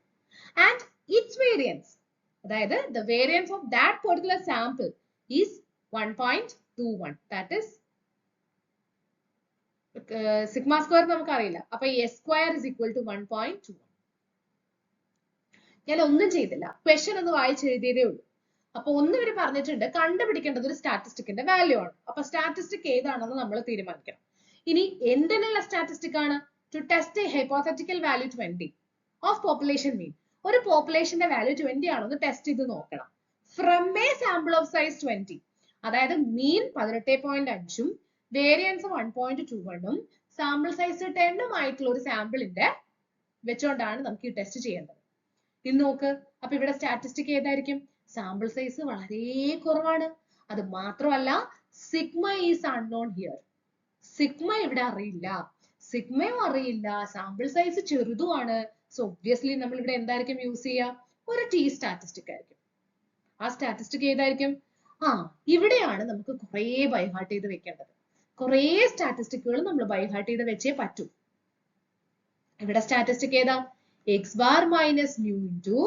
And its variance, that is the variance of that particular sample is 1.21. That is sigma square നമുക്ക് അറിയില്ല. അപ്പോൾ s square is equal to 1.21. ഞാൻ ഒന്നും ചെയ്തില്ല, ക്വസ്റ്റ്യൻ ഒന്ന് വായിച്ച് എഴുതിയതേ ഉള്ളൂ. അപ്പൊ ഒന്ന് ഇവര് പറഞ്ഞിട്ടുണ്ട് കണ്ടുപിടിക്കേണ്ടത് ഒരു സ്റ്റാറ്റിസ്റ്റിക്കിന്റെ വാല്യൂ ആണ്. അപ്പൊ സ്റ്റാറ്റിസ്റ്റിക് ഏതാണെന്ന് നമ്മൾ തീരുമാനിക്കണം. ഇനി എന്തിനുള്ള സ്റ്റാറ്റിസ്റ്റിക് ആണ്? To test a hypothetical value 20 of population mean. ഒരു പോപ്പുലേഷന്റെ വാല്യൂ 20 ആണെന്ന് ടെസ്റ്റ് ചെയ്ത് നോക്കണം. From a sample of size 20, അതായത് മീൻ 18.5ഉം വേരിയൻസ് 1.21ഉം സാമ്പിൾ സൈസ് 10ഉം ആയിട്ടുള്ള ഒരു സാമ്പിളിന്റെ വെച്ചുകൊണ്ടാണ് നമുക്ക് ഈ ടെസ്റ്റ് ചെയ്യേണ്ടത്. ഇത് നോക്ക്, അപ്പൊ ഇവിടെ സ്റ്റാറ്റിസ്റ്റിക് ഏതായിരിക്കും? സാമ്പിൾ സൈസ് വളരെ കുറവാണ്. അത് മാത്രമല്ല sigma is unknown here. Sigma ഇവിടെ അറിയില്ല, സിഗ്മയും അറിയില്ല, സാമ്പിൾ സൈസ് ചെറുതുമാണ്. സോ ഒബ്വിയസ്ലി നമ്മൾ ഇവിടെ എന്തായിരിക്കും യൂസ് ചെയ്യുക? ഒരു ടി സ്റ്റാറ്റിസ്റ്റിക് ആയിരിക്കും. ആ സ്റ്റാറ്റിസ്റ്റിക് ഏതായിരിക്കും? ഇവിടെയാണ് നമുക്ക് കുറെ ബൈഹാർട്ട് ചെയ്ത് വെക്കേണ്ടത്. കുറെ സ്റ്റാറ്റിസ്റ്റിക്കുകൾ നമ്മൾ ബൈഹാർട്ട് ചെയ്ത് വെച്ചേ പറ്റൂ. ഇവിടെ സ്റ്റാറ്റിസ്റ്റിക് ഏതാ? x bar minus mu into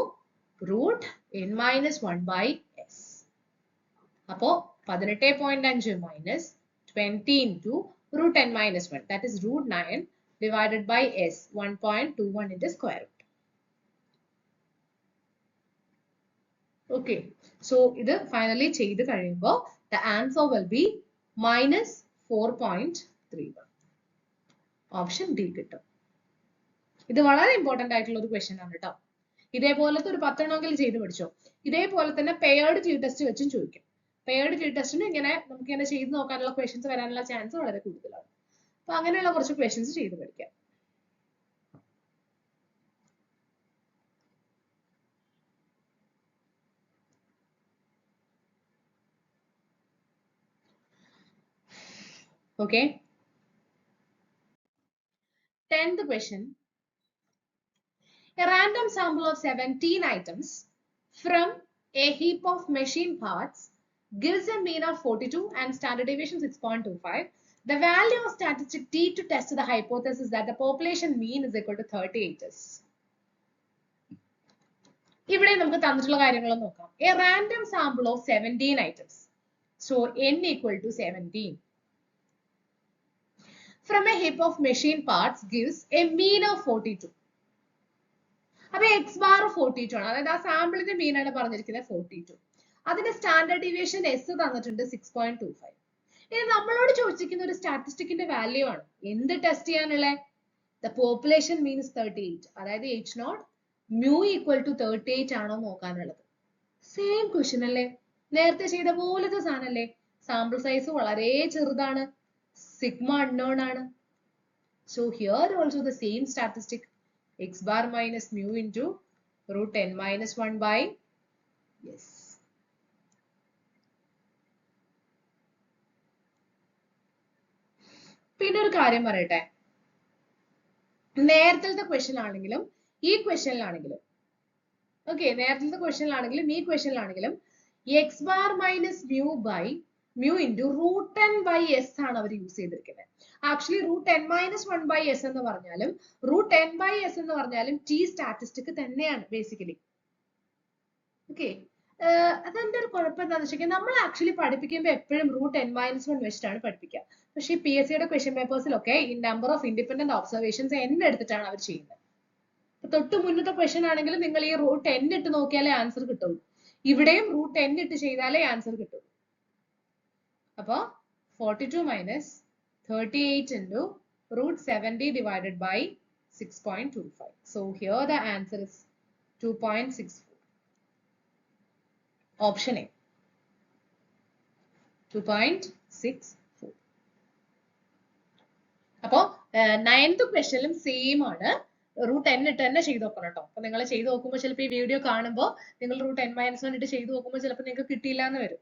root n minus 1 by s. അപ്പോ 18.5 minus 20 into root n minus 1. That is root 9 divided by s. 1.21 into square root. Okay. So, ഇത് finally ചെയ്ത് കഴിയുമ്പോൾ the answer will be minus 4.31. Option D കിട്ടും. ഇത് വളരെ ഇമ്പോർട്ടന്റ് ആയിട്ടുള്ള ഒരു ക്വസ്റ്റ്യൻ ആണ് കേട്ടോ. ഇതേപോലത്തെ ഒരു 10 എണ്ണമെങ്കിലും ചെയ്ത് പഠിച്ചോ. ഇതേപോലെ തന്നെ പെയർഡ് ടി ടെസ്റ്റ് വെച്ചും ചോദിക്കും. പെയർഡ് ടി ടെസ്റ്റിന് ഇങ്ങനെ നമുക്ക് ഇങ്ങനെ ചെയ്ത് നോക്കാനുള്ള ക്വസ്റ്റ്യൻസ് വരാനുള്ള ചാൻസ് വളരെ കൂടുതലാണ്. അപ്പൊ അങ്ങനെയുള്ള കുറച്ച് ക്വസ്റ്റ്യൻസ് ചെയ്ത് പഠിക്കാം. Okay. 10th question. A random sample of 17 items from a heap of machine parts gives a mean of 42 and standard deviation 6.25. The value of statistic T to test the hypothesis that the population mean is equal to 38 is. ഇവിടെ നമുക്ക് തന്നിട്ടുള്ള കാര്യങ്ങൾ നോക്കാം. A random sample of 17 items. So n equal to 17. From a heap of machine parts gives a mean of 42. അപ്പൊ എക്സ് ബാർ 42 ആണ്. അതായത് ആ സാമ്പിളിന്റെ മീൻ ആണ് പറഞ്ഞിരിക്കുന്നത് 42. അതിന്റെ സ്റ്റാൻഡേർഡ് ഡീവിയേഷൻ എസ് തന്നിട്ടുണ്ട് 6.25. ഇനി നമ്മളോട് ചോദിച്ചിരിക്കുന്ന ഒരു സ്റ്റാറ്റിസ്റ്റിക്കിന്റെ വാല്യൂ ആണ്. എന്ത് ടെസ്റ്റ് ചെയ്യാനുള്ളത്? The population means 38. അതായത് H0 mu equal to 38 ആണോ നോക്കാനുള്ളത്. സെയിം ക്വസ്റ്റ്യൻ അല്ലേ, നേരത്തെ ചെയ്ത പോലത്തെ സാധനല്ലേ. സാമ്പിൾ സൈസ് വളരെ ചെറുതാണ്, സിഗ്മ അൺനോൺ ആണ്. So here also the same statistic x bar minus mu into root n minus 1 by yes. പിന്നെ ഒരു കാര്യം പറയട്ടെ, നേരത്തെ ക്വസ്റ്റ്യൻ ആണെങ്കിലും ഈ ക്വസ്റ്റ്യനിലാണെങ്കിലും നേരത്തെ ക്വസ്റ്റ്യനിലാണെങ്കിലും ഈ ക്വസ്റ്റ്യനിലാണെങ്കിലും x bar minus mu into root n by s ആണ് അവർ യൂസ് ചെയ്തിരിക്കുന്നത്. Actually root n minus 1 by s എന്ന് പറഞ്ഞാലും root n by s എന്ന് പറഞ്ഞാലും ടി സ്റ്റാറ്റിസ്റ്റിക് തന്നെയാണ് ബേസിക്കലി. ഓക്കെ, അതെന്റെ ഒരു കുഴപ്പം എന്താണെന്ന് വെച്ചാൽ നമ്മൾ ആക്ച്വലി പഠിപ്പിക്കുമ്പോൾ എപ്പോഴും √n-1 വെച്ചിട്ടാണ് പഠിപ്പിക്കുക. പക്ഷെ ഈ PSCയുടെ ക്വസ്റ്റ്യൻ പേപ്പേഴ്സിലൊക്കെ ഈ number of independent observations n എടുത്തിട്ടാണ് അവർ ചെയ്യുന്നത്. തൊട്ട് മുന്നത്തെ ക്വസ്റ്റ്യൻ ആണെങ്കിലും നിങ്ങൾ ഈ √n ഇട്ട് നോക്കിയാലേ ആൻസർ കിട്ടുള്ളൂ. ഇവിടെയും √n ഇട്ട് ചെയ്താലേ ആൻസർ കിട്ടുള്ളൂ. അപ്പൊ 42 minus 38 into √70 divided by 6.25. So here the answer is 2.64. Option A. 2.64. അപ്പോ 9th ക്വസ്റ്റ്യനിലും സെയിം ആണ്. √n ഇട്ട് തന്നെ ചെയ്ത് നോക്കണം കേട്ടോ. അപ്പൊ നിങ്ങൾ ചെയ്ത് നോക്കുമ്പോൾ ചിലപ്പോൾ ഈ വീഡിയോ കാണുമ്പോൾ നിങ്ങൾ √n-1 ഇട്ട് ചെയ്ത് നോക്കുമ്പോൾ ചിലപ്പോൾ നിങ്ങൾക്ക് കിട്ടിയില്ല എന്ന് വരും.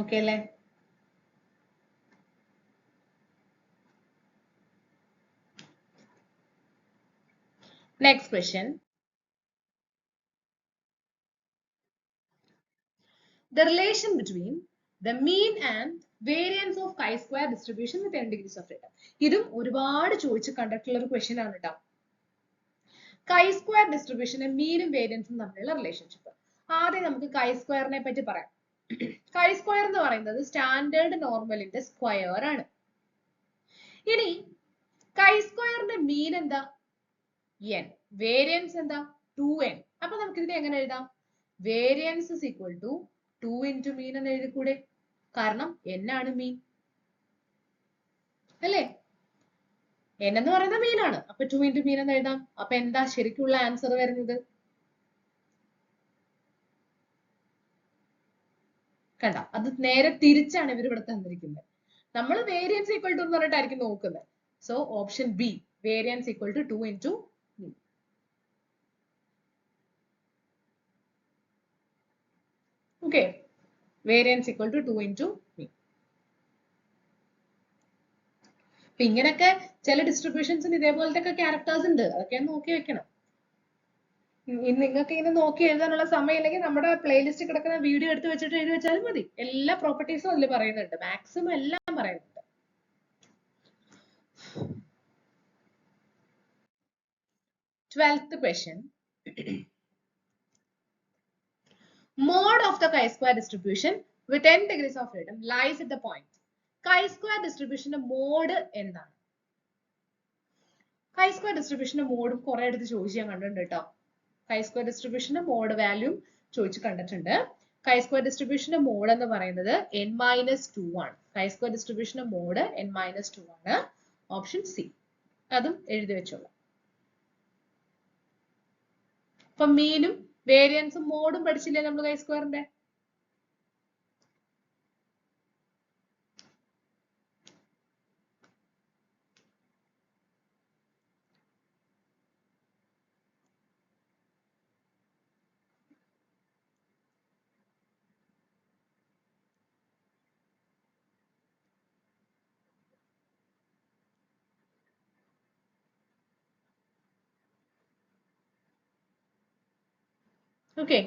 ഓക്കെ അല്ലേ? Next question. The relation between the mean and variance of chi-square distribution with n degrees of freedom. ഇതും ഒരുപാട് ചോദിച്ച് കണ്ടിട്ടുള്ള ഒരു ക്വസ്റ്റ്യൻ ആണ് കേട്ടോ. chi-square ഡിസ്ട്രിബ്യൂഷനും മീനും വേരിയൻസും തമ്മിലുള്ള റിലേഷൻഷിപ്പ്. ആദ്യം നമുക്ക് chi-squareനെ പറ്റി പറയാം. chi-square എന്ന് പറയുന്നത് സ്റ്റാൻഡേർഡ് നോർമലിന്റെ സ്ക്വയർ ആണ്. ഇനി chi-squareന്റെ മീൻ എന്താ? n. വേരിയൻസ് എന്താ? 2n. അപ്പൊ നമുക്ക് ഇതിനെ എങ്ങനെ എഴുതാം? Variance is equal to 2 into mean എന്ന് എഴുതിക്കൂടെ? കാരണം n ആണ് മീൻ അല്ലേ? n എന്ന് പറയുന്നത് മീൻ ആണ്. അപ്പൊ 2 into mean എന്ന് എഴുതാം. അപ്പൊ എന്താ ശരിക്കുള്ള ആൻസർ വരുന്നത്? കണ്ട, അത് നേരെ തിരിച്ചാണ് ഇവർ ഇവിടെ തന്നിരിക്കുന്നത്. നമ്മൾ വേരിയൻസ് ഈക്വൽ ടു എന്ന് പറഞ്ഞിട്ടായിരിക്കും നോക്കുന്നത്. So option B, variance equal to 2 into mean. Okay, variance equal to 2 into mean. ഇങ്ങനൊക്കെ ചില ഡിസ്ട്രിബ്യൂഷൻസിന് ഇതേപോലത്തെ ഒക്കെ ക്യാരക്ടേഴ്സ് ഉണ്ട്. അതൊക്കെ നോക്കി വെക്കണം. നിങ്ങൾക്ക് ഇങ്ങനെ നോക്കി എഴുതാനുള്ള സമയം ഇല്ലെങ്കിൽ നമ്മുടെ പ്ലേലിസ്റ്റ് കിടക്കുന്ന വീഡിയോ എടുത്ത് വെച്ചിട്ട് എഴുതി വെച്ചാലും മതി. എല്ലാ പ്രോപ്പർട്ടീസും അതിൽ പറയുന്നുണ്ട്, മാക്സിമം എല്ലാം പറയുന്നുണ്ട്. 12th question. Mode of the chi-square distribution with n degrees of freedom lies at the point. chi-square distribution mode എന്താണ്? chi-square distribution മോഡും കുറെ എടുത്ത് ചോദിച്ച് ഞാൻ കണ്ടിട്ടുണ്ട് കേട്ടോ. chi-square distribution മോഡ് വാല്യൂ ചോദിച്ച് കണ്ടിട്ടുണ്ട്. chi-square distribution മോഡ് എന്ന് പറയുന്നത് n-2 ആണ്. chi-square distribution മോഡ് n-2 ആണ്. Option C. അതും എഴുതി വെച്ചോളാം. അപ്പൊ മീനും വേരിയൻസും മോഡും പഠിച്ചില്ലേ നമ്മൾ chi-squareന്റെ? Okay.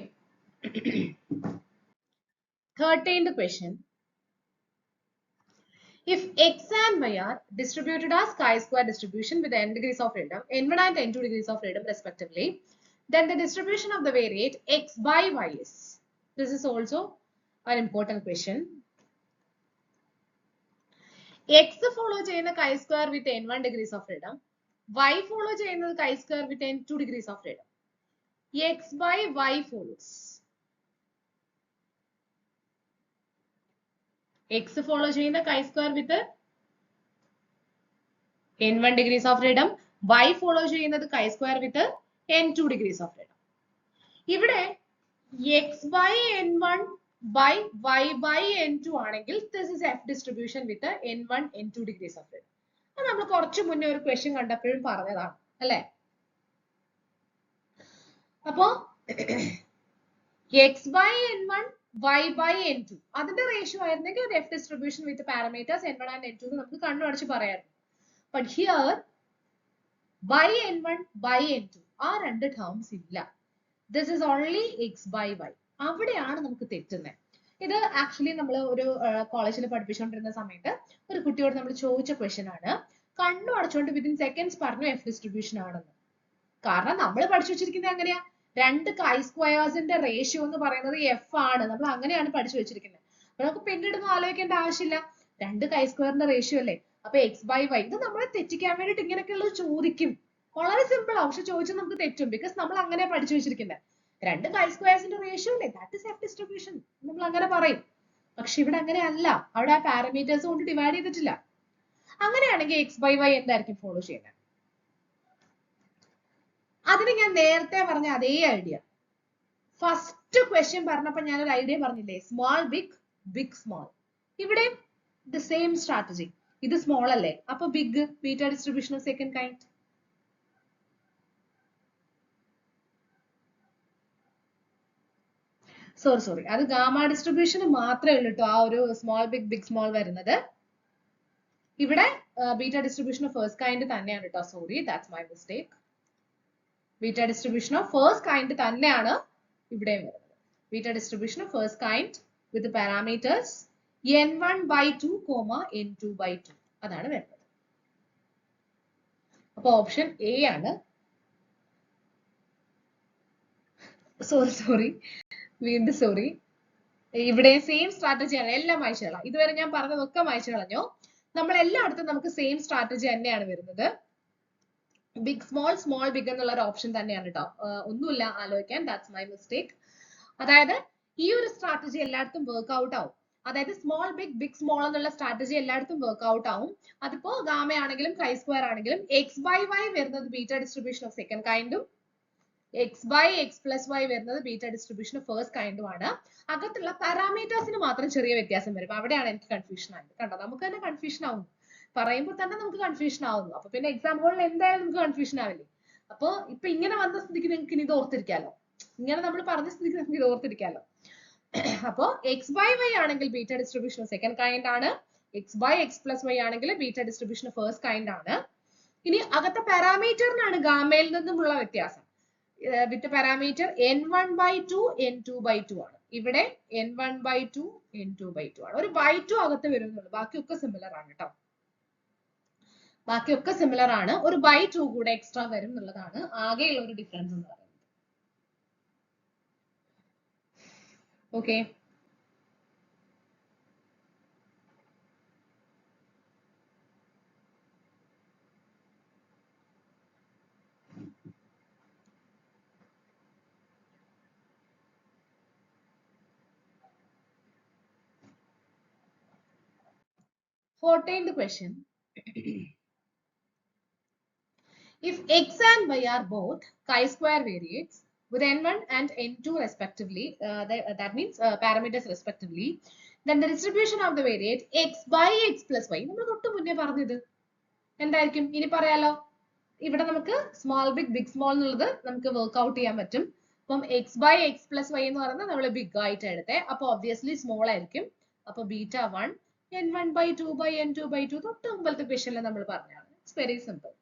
13th question. If x and y are distributed as chi-square distribution with n degrees of freedom, n1 and n2 degrees of freedom respectively, then the distribution of the variate x by y is. This is also an important question. x follow ചെയ്യുന്ന chi-square with n1 degrees of freedom, y follow ചെയ്യുന്നത് chi-square with n2 degrees of freedom. x by y follows. x follow ചെയ്യുന്ന chi-square with n1 degrees of freedom, y follow ചെയ്യുന്നത് chi-square with n2 degrees of freedom. ഇവിടെ x by n1 by y by n2 ആണെങ്കിൽ this is f distribution with n1 n2 degrees of freedom. അത് നമ്മൾ കുറച്ച് മുന്നേ ഒരു ക്വസ്റ്റ്യൻ കണ്ടപ്പോഴും പറഞ്ഞതാണ് അല്ലേ? അപ്പോ x by n1 y by n2 അതിന്റെ റേഷ്യോ ആയിരുന്നെങ്കിൽ അത് f distribution with parameters n1 and n2 എന്ന് നമുക്ക് കണ്ണുടച്ച് പറയാമായിരുന്നു. But here by n1 by n2 ആ രണ്ട് ടേംസ് ഇല്ല. This is only x by y. അവിടെയാണ് നമുക്ക് തെറ്റുന്നത്. ഇത് ആക്ച്വലി നമ്മൾ ഒരു കോളേജിൽ പഠിപ്പിച്ചുകൊണ്ടിരുന്ന സമയത്ത് ഒരു കുട്ടിയോട് നമ്മൾ ചോദിച്ച ക്വസ്റ്റ്യൻ ആണ്. കണ്ണു അടച്ചുകൊണ്ട് വിത്തിൻ സെക്കൻഡ്സ് പറഞ്ഞു എഫ് ഡിസ്ട്രിബ്യൂഷൻ ആണെന്ന്. കാരണം നമ്മൾ പഠിച്ചു വെച്ചിരിക്കുന്നത് എങ്ങനെയാ, രണ്ട് കൈ സ്ക്വയേഴ്സിന്റെ റേഷ്യോ എന്ന് പറയുന്നത് എഫ് ആണ്. നമ്മൾ അങ്ങനെയാണ് പഠിച്ചു വെച്ചിരിക്കുന്നത്. അപ്പൊ നമുക്ക് പിന്നീട് ഒന്നും ആലോചിക്കേണ്ട ആവശ്യമില്ല, രണ്ട് കൈ സ്ക്വയറിന്റെ റേഷ്യോ അല്ലേ. അപ്പൊ എക്സ് ബൈ വൈ ഇത് നമ്മളെ തെറ്റിക്കാൻ വേണ്ടിയിട്ട് ഇങ്ങനെയൊക്കെയുള്ളത് ചോദിക്കും. വളരെ സിമ്പിൾ ആണ്, പക്ഷെ ചോദിച്ചാൽ നമുക്ക് തെറ്റും. ബിക്കോസ് നമ്മൾ അങ്ങനെ പഠിച്ചു വെച്ചിരിക്കുന്നത്. രണ്ട് കൈ സ്ക്വയേഴ്സിന്റെ റേഷ്യോ അല്ലേ, ദാറ്റ് ഇസ് എഫ് ഡിസ്ട്രിബ്യൂഷൻ, നമ്മൾ അങ്ങനെ പറയും. പക്ഷെ ഇവിടെ അങ്ങനെയല്ല, അവിടെ ആ പാരാമീറ്റേഴ്സ് കൊണ്ട് ഡിവൈഡ് ചെയ്തിട്ടില്ല. അങ്ങനെയാണെങ്കിൽ എക്സ് ബൈ വൈ എന്തായിരിക്കും ഫോളോ ചെയ്യുന്നത്? അതിന് ഞാൻ നേരത്തെ പറഞ്ഞ അതേ ഐഡിയ. ഫസ്റ്റ് ക്വസ്റ്റ്യൻ പറഞ്ഞപ്പോ ഞാൻ ഒരു ഐഡിയ പറഞ്ഞില്ലേ, സ്മോൾ ബിഗ് ബിഗ് സ്മോൾ. ഇവിടെ ദ സെയിം സ്ട്രാറ്റജി. ഇത് സ്മോൾ അല്ലേ, അപ്പൊ big beta distribution of second kind. Sorry അത് ഗാമ ഡിസ്ട്രിബ്യൂഷൻ മാത്രമേ ഉള്ളൂ കേട്ടോ, ആ ഒരു സ്മോൾ ബിഗ് ബിഗ് സ്മോൾ വരുന്നത്. ഇവിടെ beta distribution of first kind തന്നെയാണ് കേട്ടോ. Sorry, that's my mistake. Beta distribution of first kind തന്നെയാണ് ഇവിടെയും വരുന്നത്. Beta distribution of first kind with parameters n1/2, n2/2 അതാണ് വരുന്നത്. അപ്പൊ ഓപ്ഷൻ എ ആണ്. സോറി വീണ്ടും സോറി. ഇവിടെ സെയിം സ്ട്രാറ്റജിയാണ്, എല്ലാം വായിച്ചു കളയാം. ഇതുവരെ ഞാൻ പറഞ്ഞതൊക്കെ വായിച്ചു കളഞ്ഞു. നമ്മൾ എല്ലായിടത്തും നമുക്ക് സെയിം സ്ട്രാറ്റജി തന്നെയാണ് വരുന്നത്. ബിഗ് സ്മോൾ സ്മോൾ ബിഗ് എന്നുള്ള ഒരു ഓപ്ഷൻ തന്നെയാണ് കേട്ടോ. ഒന്നുമില്ല ആലോചിക്കാൻ, ദാറ്റ്സ് മൈ മിസ്റ്റേക്ക്. അതായത് ഈ ഒരു സ്ട്രാറ്റജി എല്ലായിടത്തും വർക്ക് ഔട്ട് ആവും. അതായത് സ്മോൾ ബിഗ് ബിഗ് സ്മോൾ എന്നുള്ള സ്ട്രാറ്റജി എല്ലായിടത്തും വർക്ക് ഔട്ട് ആവും. അതിപ്പോ ഗാമ ആണെങ്കിലും കൈ സ്ക്വയർ ആണെങ്കിലും എക്സ് ബൈ വൈ വരുന്നത് ബീറ്റ ഡിസ്ട്രിബ്യൂഷൻ ഓഫ് സെക്കൻഡ് കൈൻഡും X by X plus Y വരുന്നത് ബീറ്റ ഡിസ്ട്രിബ്യൂഷൻ ഓഫ് ഫസ്റ്റ് കൈൻഡും ആണ്. അകത്തുള്ള പാരാമീറ്റേഴ്സിന് മാത്രം ചെറിയ വ്യത്യാസം വരും. അവിടെയാണ് എനിക്ക് കൺഫ്യൂഷൻ ആയത്. കണ്ടോ, നമുക്ക് തന്നെ കൺഫ്യൂഷൻ ആവും, പറയുമ്പോൾ തന്നെ നമുക്ക് കൺഫ്യൂഷൻ ആവുന്നു. അപ്പൊ പിന്നെ എക്സാം ഹോളിൽ എന്തായാലും നമുക്ക് കൺഫ്യൂഷൻ ആവില്ലേ. അപ്പൊ ഇപ്പൊ ഇങ്ങനെ വന്ന സ്ഥിതിക്ക് നിങ്ങൾക്ക് ഇനി ഇത് ഓർത്തിരിക്കാലോ, ഇങ്ങനെ നമ്മൾ പറഞ്ഞ സ്ഥിതിക്ക് നമുക്ക് ഇത് ഓർത്തിരിക്കാലോ. അപ്പോ എക്സ് ബൈ വൈ ആണെങ്കിൽ beta distribution of second kind ആണ്, X by X plus Y ആണെങ്കിൽ beta distribution of first kind ആണ്. ഇനി അകത്തെ പാരാമീറ്ററിനാണ് ഗാമയിൽ നിന്നുമുള്ള വ്യത്യാസം. വിത്ത് പാരാമീറ്റർ n1/2 n2/2 ആണ്. ഇവിടെ n1/2 n2/2 ആണ്. ഒരു by2 അകത്ത് വരുന്നുള്ളൂ, ബാക്കിയൊക്കെ സിമിലർ ആണ് കേട്ടോ. ബാക്കിയൊക്കെ സിമിലർ ആണ്, ഒരു by2 കൂടെ എക്സ്ട്രാ വരും എന്നുള്ളതാണ് ആകെയുള്ള ഒരു ഡിഫറൻസ് എന്ന് പറയുന്നത്. Okay, fourteenth question. If x and y are both chi-square variates with n1 and n2 respectively, that means parameters respectively, then the distribution of the variate x by x plus y, നമ്മൾ തൊട്ട് മുന്നേ പറഞ്ഞത് എന്തായിരിക്കും ഇനി പറയാലോ. ഇവിടെ നമുക്ക് സ്മോൾ ബിഗ് ബിഗ് സ്മോൾ എന്നുള്ളത് നമുക്ക് വർക്ക് ഔട്ട് ചെയ്യാൻ പറ്റും. അപ്പം x by X plus y എന്ന് പറയുന്നത് നമ്മൾ ബിഗ് ആയിട്ട് എടുത്തേ, അപ്പൊ ഒബ്വിയസ്ലി സ്മോൾ ആയിരിക്കും. അപ്പൊ ബീറ്റ 1 n1/2/n2/2 തൊട്ട് മുമ്പത്തെ ക്വസ്റ്റ്യനിൽ നമ്മൾ പറഞ്ഞതാണ്. It's very simple.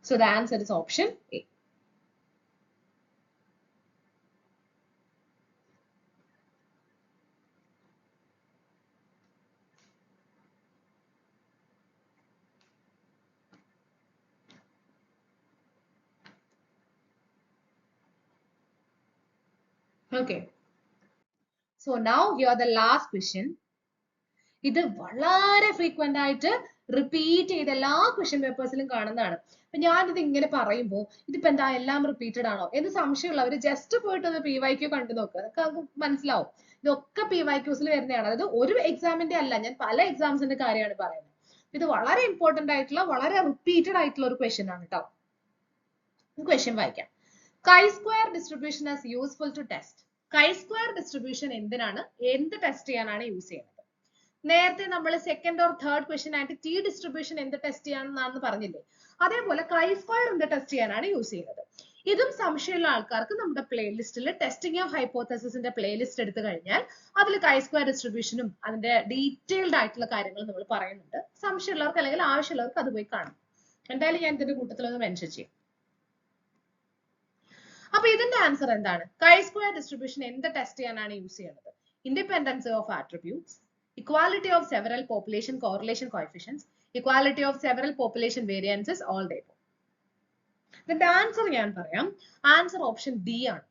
So the answer is option A. Okay. So now here the last question. ഇത് വളരെ ഫ്രീക്വന്റ് ആയിട്ട് റിപ്പീറ്റ് ചെയ്ത് എല്ലാ ക്വസ്റ്റ്യൻ പേപ്പേഴ്സിലും കാണുന്നതാണ്. അപ്പൊ ഞാനിത് ഇങ്ങനെ പറയുമ്പോൾ ഇതിപ്പോ എന്താ എല്ലാം റിപ്പീറ്റഡ് ആണോ എന്ന് സംശയമുള്ളവർ ജസ്റ്റ് പോയിട്ട് ഒന്ന് PYQ കണ്ടു നോക്കുക, നമുക്ക് മനസ്സിലാവും. ഇതൊക്കെ PYQസിൽ വരുന്നതാണ്. അതായത് ഒരു എക്സാമിന്റെ അല്ല, ഞാൻ പല എക്സാംസിന്റെ കാര്യമാണ് പറയുന്നത്. ഇത് വളരെ ഇമ്പോർട്ടന്റ് ആയിട്ടുള്ള വളരെ റിപ്പീറ്റഡ് ആയിട്ടുള്ള ഒരു ക്വസ്റ്റ്യൻ ആണ് കേട്ടോ. ക്വസ്റ്റ്യൻ വായിക്കാം. chi-square distribution is useful to test. chi-square distribution എന്തിനാണ്, എന്ത് ടെസ്റ്റ് ചെയ്യാനാണ് യൂസ് ചെയ്യുന്നത്? നേരത്തെ നമ്മൾ സെക്കൻഡ് ഓർ തേർഡ് ക്വസ്റ്റ്യൻ ആയിട്ട് ടി ഡിസ്ട്രിബ്യൂഷൻ എന്ത് ടെസ്റ്റ് ചെയ്യാനാണെന്ന് പറഞ്ഞില്ലേ, അതേപോലെ chi-square എന്ത് ടെസ്റ്റ് ചെയ്യാനാണ് യൂസ് ചെയ്യുന്നത്? ഇതും സംശയമുള്ള ആൾക്കാർക്ക് നമ്മുടെ പ്ലേലിസ്റ്റിൽ ടെസ്റ്റിംഗ് ഓഫ് ഹൈപ്പോത്തസിന്റെ പ്ലേലിസ്റ്റ് എടുത്തു കഴിഞ്ഞാൽ അതിൽ chi-square ഡിസ്ട്രിബ്യൂഷനും അതിന്റെ ഡീറ്റെയിൽഡ് ആയിട്ടുള്ള കാര്യങ്ങൾ നമ്മൾ പറയുന്നുണ്ട്. സംശയമുള്ളവർക്ക് അല്ലെങ്കിൽ ആവശ്യമുള്ളവർക്ക് അത് പോയി കാണാം. എന്തായാലും ഞാൻ ഇതിന്റെ കൂട്ടത്തിൽ ഒന്ന് മെൻഷൻ ചെയ്യും. അപ്പൊ അപ്പൊ ഇതിന്റെ ആൻസർ എന്താണ്? chi-square ഡിസ്ട്രിബ്യൂഷൻ എന്ത് ടെസ്റ്റ് ചെയ്യാനാണ് യൂസ് ചെയ്യുന്നത്? Independence of attributes, equality of several population correlation coefficients, equality of several population variances, all day. ഇതിന്റെ ആൻസർ ഞാൻ പറയാം. ആൻസർ ഓപ്ഷൻ ഡി ആണ്.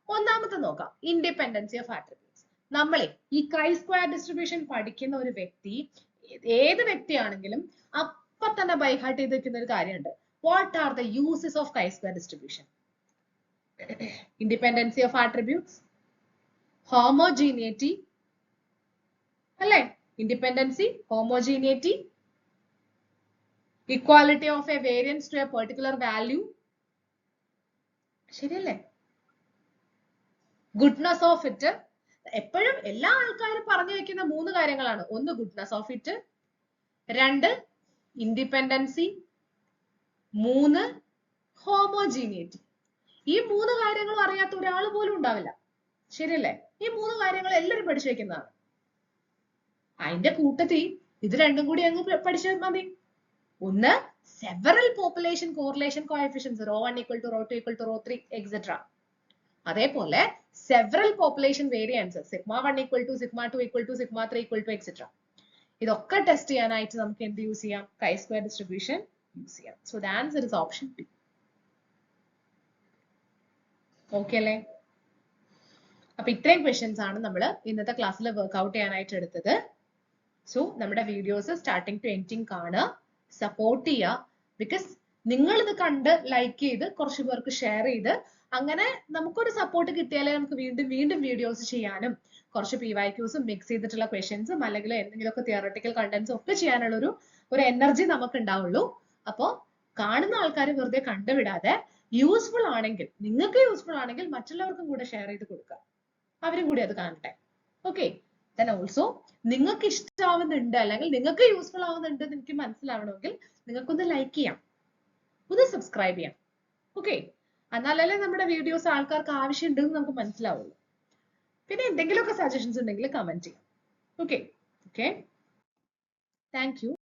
ഒന്നാമത്തെ നോക്കാം, ഇൻഡിപെൻഡൻസി ഓഫ് ആട്രിബ്യൂട്ട്സ്. നമ്മളെ ഈ chi-square ഡിസ്ട്രിബ്യൂഷൻ പഠിക്കുന്ന ഒരു വ്യക്തി, ഏത് വ്യക്തിയാണെങ്കിലും അപ്പൊ തന്നെ ബൈഹാർട്ട് ചെയ്ത് വെക്കുന്ന ഒരു കാര്യമുണ്ട്. What are the uses of chi-square distribution? Independency of attributes, homogeneity അല്ലേ, independency, homogeneity, equality of a variance to a particular value, ശരിയല്ലേ? Goodness of fit. എപ്പോഴും എല്ലാ ആൾക്കാരും പറഞ്ഞു വെക്കുന്ന 3 കാര്യങ്ങളാണ്. ഒന്ന് goodness of fit, 2 independency, 3 homogeneity. ഈ 3 കാര്യങ്ങളും അറിയാത്ത ഒരാൾ പോലും ഉണ്ടാവില്ല, ശരിയല്ലേ? ഈ 3 കാര്യങ്ങൾ എല്ലാവരും പഠിച്ചു വെക്കുന്നതാണ്. അതിന്റെ കൂട്ടത്തിൽ ഇത് രണ്ടും കൂടി അങ്ങ് പഠിച്ചാൽ മതി. ഒന്ന് several population correlation coefficients, ρ1 = ρ2 = ρ3 etc. അതേപോലെ സെവറൽ പോപ്പുലേഷൻ വേരിയൻസസ്, σ1 = σ2 = σ3 etc. ഇതൊക്കെ ടെസ്റ്റ് ചെയ്യാനായിട്ട് നമുക്ക് എന്ത് യൂസ് ചെയ്യാം? chi-square ഡിസ്ട്രിബ്യൂഷൻ യൂസ് ചെയ്യാം. So the answer is option B. Okay അല്ലേ? അപ്പൊ ഇത്രയും ക്വസ്റ്റ്യൻസ് ആണ് നമ്മൾ ഇന്നത്തെ ക്ലാസ്സിൽ വർക്ക്ഔട്ട് ചെയ്യാനായിട്ട് എടുത്തത്. സോ നമ്മുടെ വീഡിയോസ് സ്റ്റാർട്ടിങ് ടു എൻഡിങ് കാണുക, സപ്പോർട്ട് ചെയ്യുക. ബിക്കോസ് നിങ്ങൾ ഇത് കണ്ട് ലൈക്ക് ചെയ്ത് കുറച്ച് പേർക്ക് ഷെയർ ചെയ്ത് അങ്ങനെ നമുക്കൊരു സപ്പോർട്ട് കിട്ടിയാലേ നമുക്ക് വീണ്ടും വീണ്ടും വീഡിയോസ് ചെയ്യാനും കുറച്ച് PYQs മിക്സ് ചെയ്തിട്ടുള്ള ക്വസ്റ്റ്യൻസും അല്ലെങ്കിൽ എന്തെങ്കിലുമൊക്കെ തിയറട്ടിക്കൽ കണ്ടന്റ്സും ഒക്കെ ചെയ്യാനുള്ള ഒരു എനർജി നമുക്ക് ഉണ്ടാവുള്ളൂ. അപ്പോൾ കാണുന്ന ആൾക്കാർ വെറുതെ കണ്ടുവിടാതെ യൂസ്ഫുൾ ആണെങ്കിൽ, നിങ്ങൾക്ക് യൂസ്ഫുൾ ആണെങ്കിൽ മറ്റുള്ളവർക്കും കൂടെ ഷെയർ ചെയ്ത് കൊടുക്കുക, അവരും കൂടി അത് കാണട്ടെ. ഓക്കെ, then also നിങ്ങൾക്ക് ഇഷ്ടമാവുന്നുണ്ട് അല്ലെങ്കിൽ നിങ്ങൾക്ക് യൂസ്ഫുൾ ആവുന്നുണ്ട് എന്ന് എനിക്ക് മനസ്സിലാവണമെങ്കിൽ നിങ്ങൾക്കൊന്ന് ലൈക്ക് ചെയ്യാം, ഒന്ന് സബ്സ്ക്രൈബ് ചെയ്യാം. ഓക്കെ, എന്നാലല്ലേ നമ്മുടെ വീഡിയോസ് ആൾക്കാർക്ക് ആവശ്യമുണ്ടെന്ന് നമുക്ക് മനസ്സിലാവുള്ളൂ. പിന്നെ എന്തെങ്കിലുമൊക്കെ സജഷൻസ് ഉണ്ടെങ്കിൽ കമന്റ് ചെയ്യാം. Okay, thank you.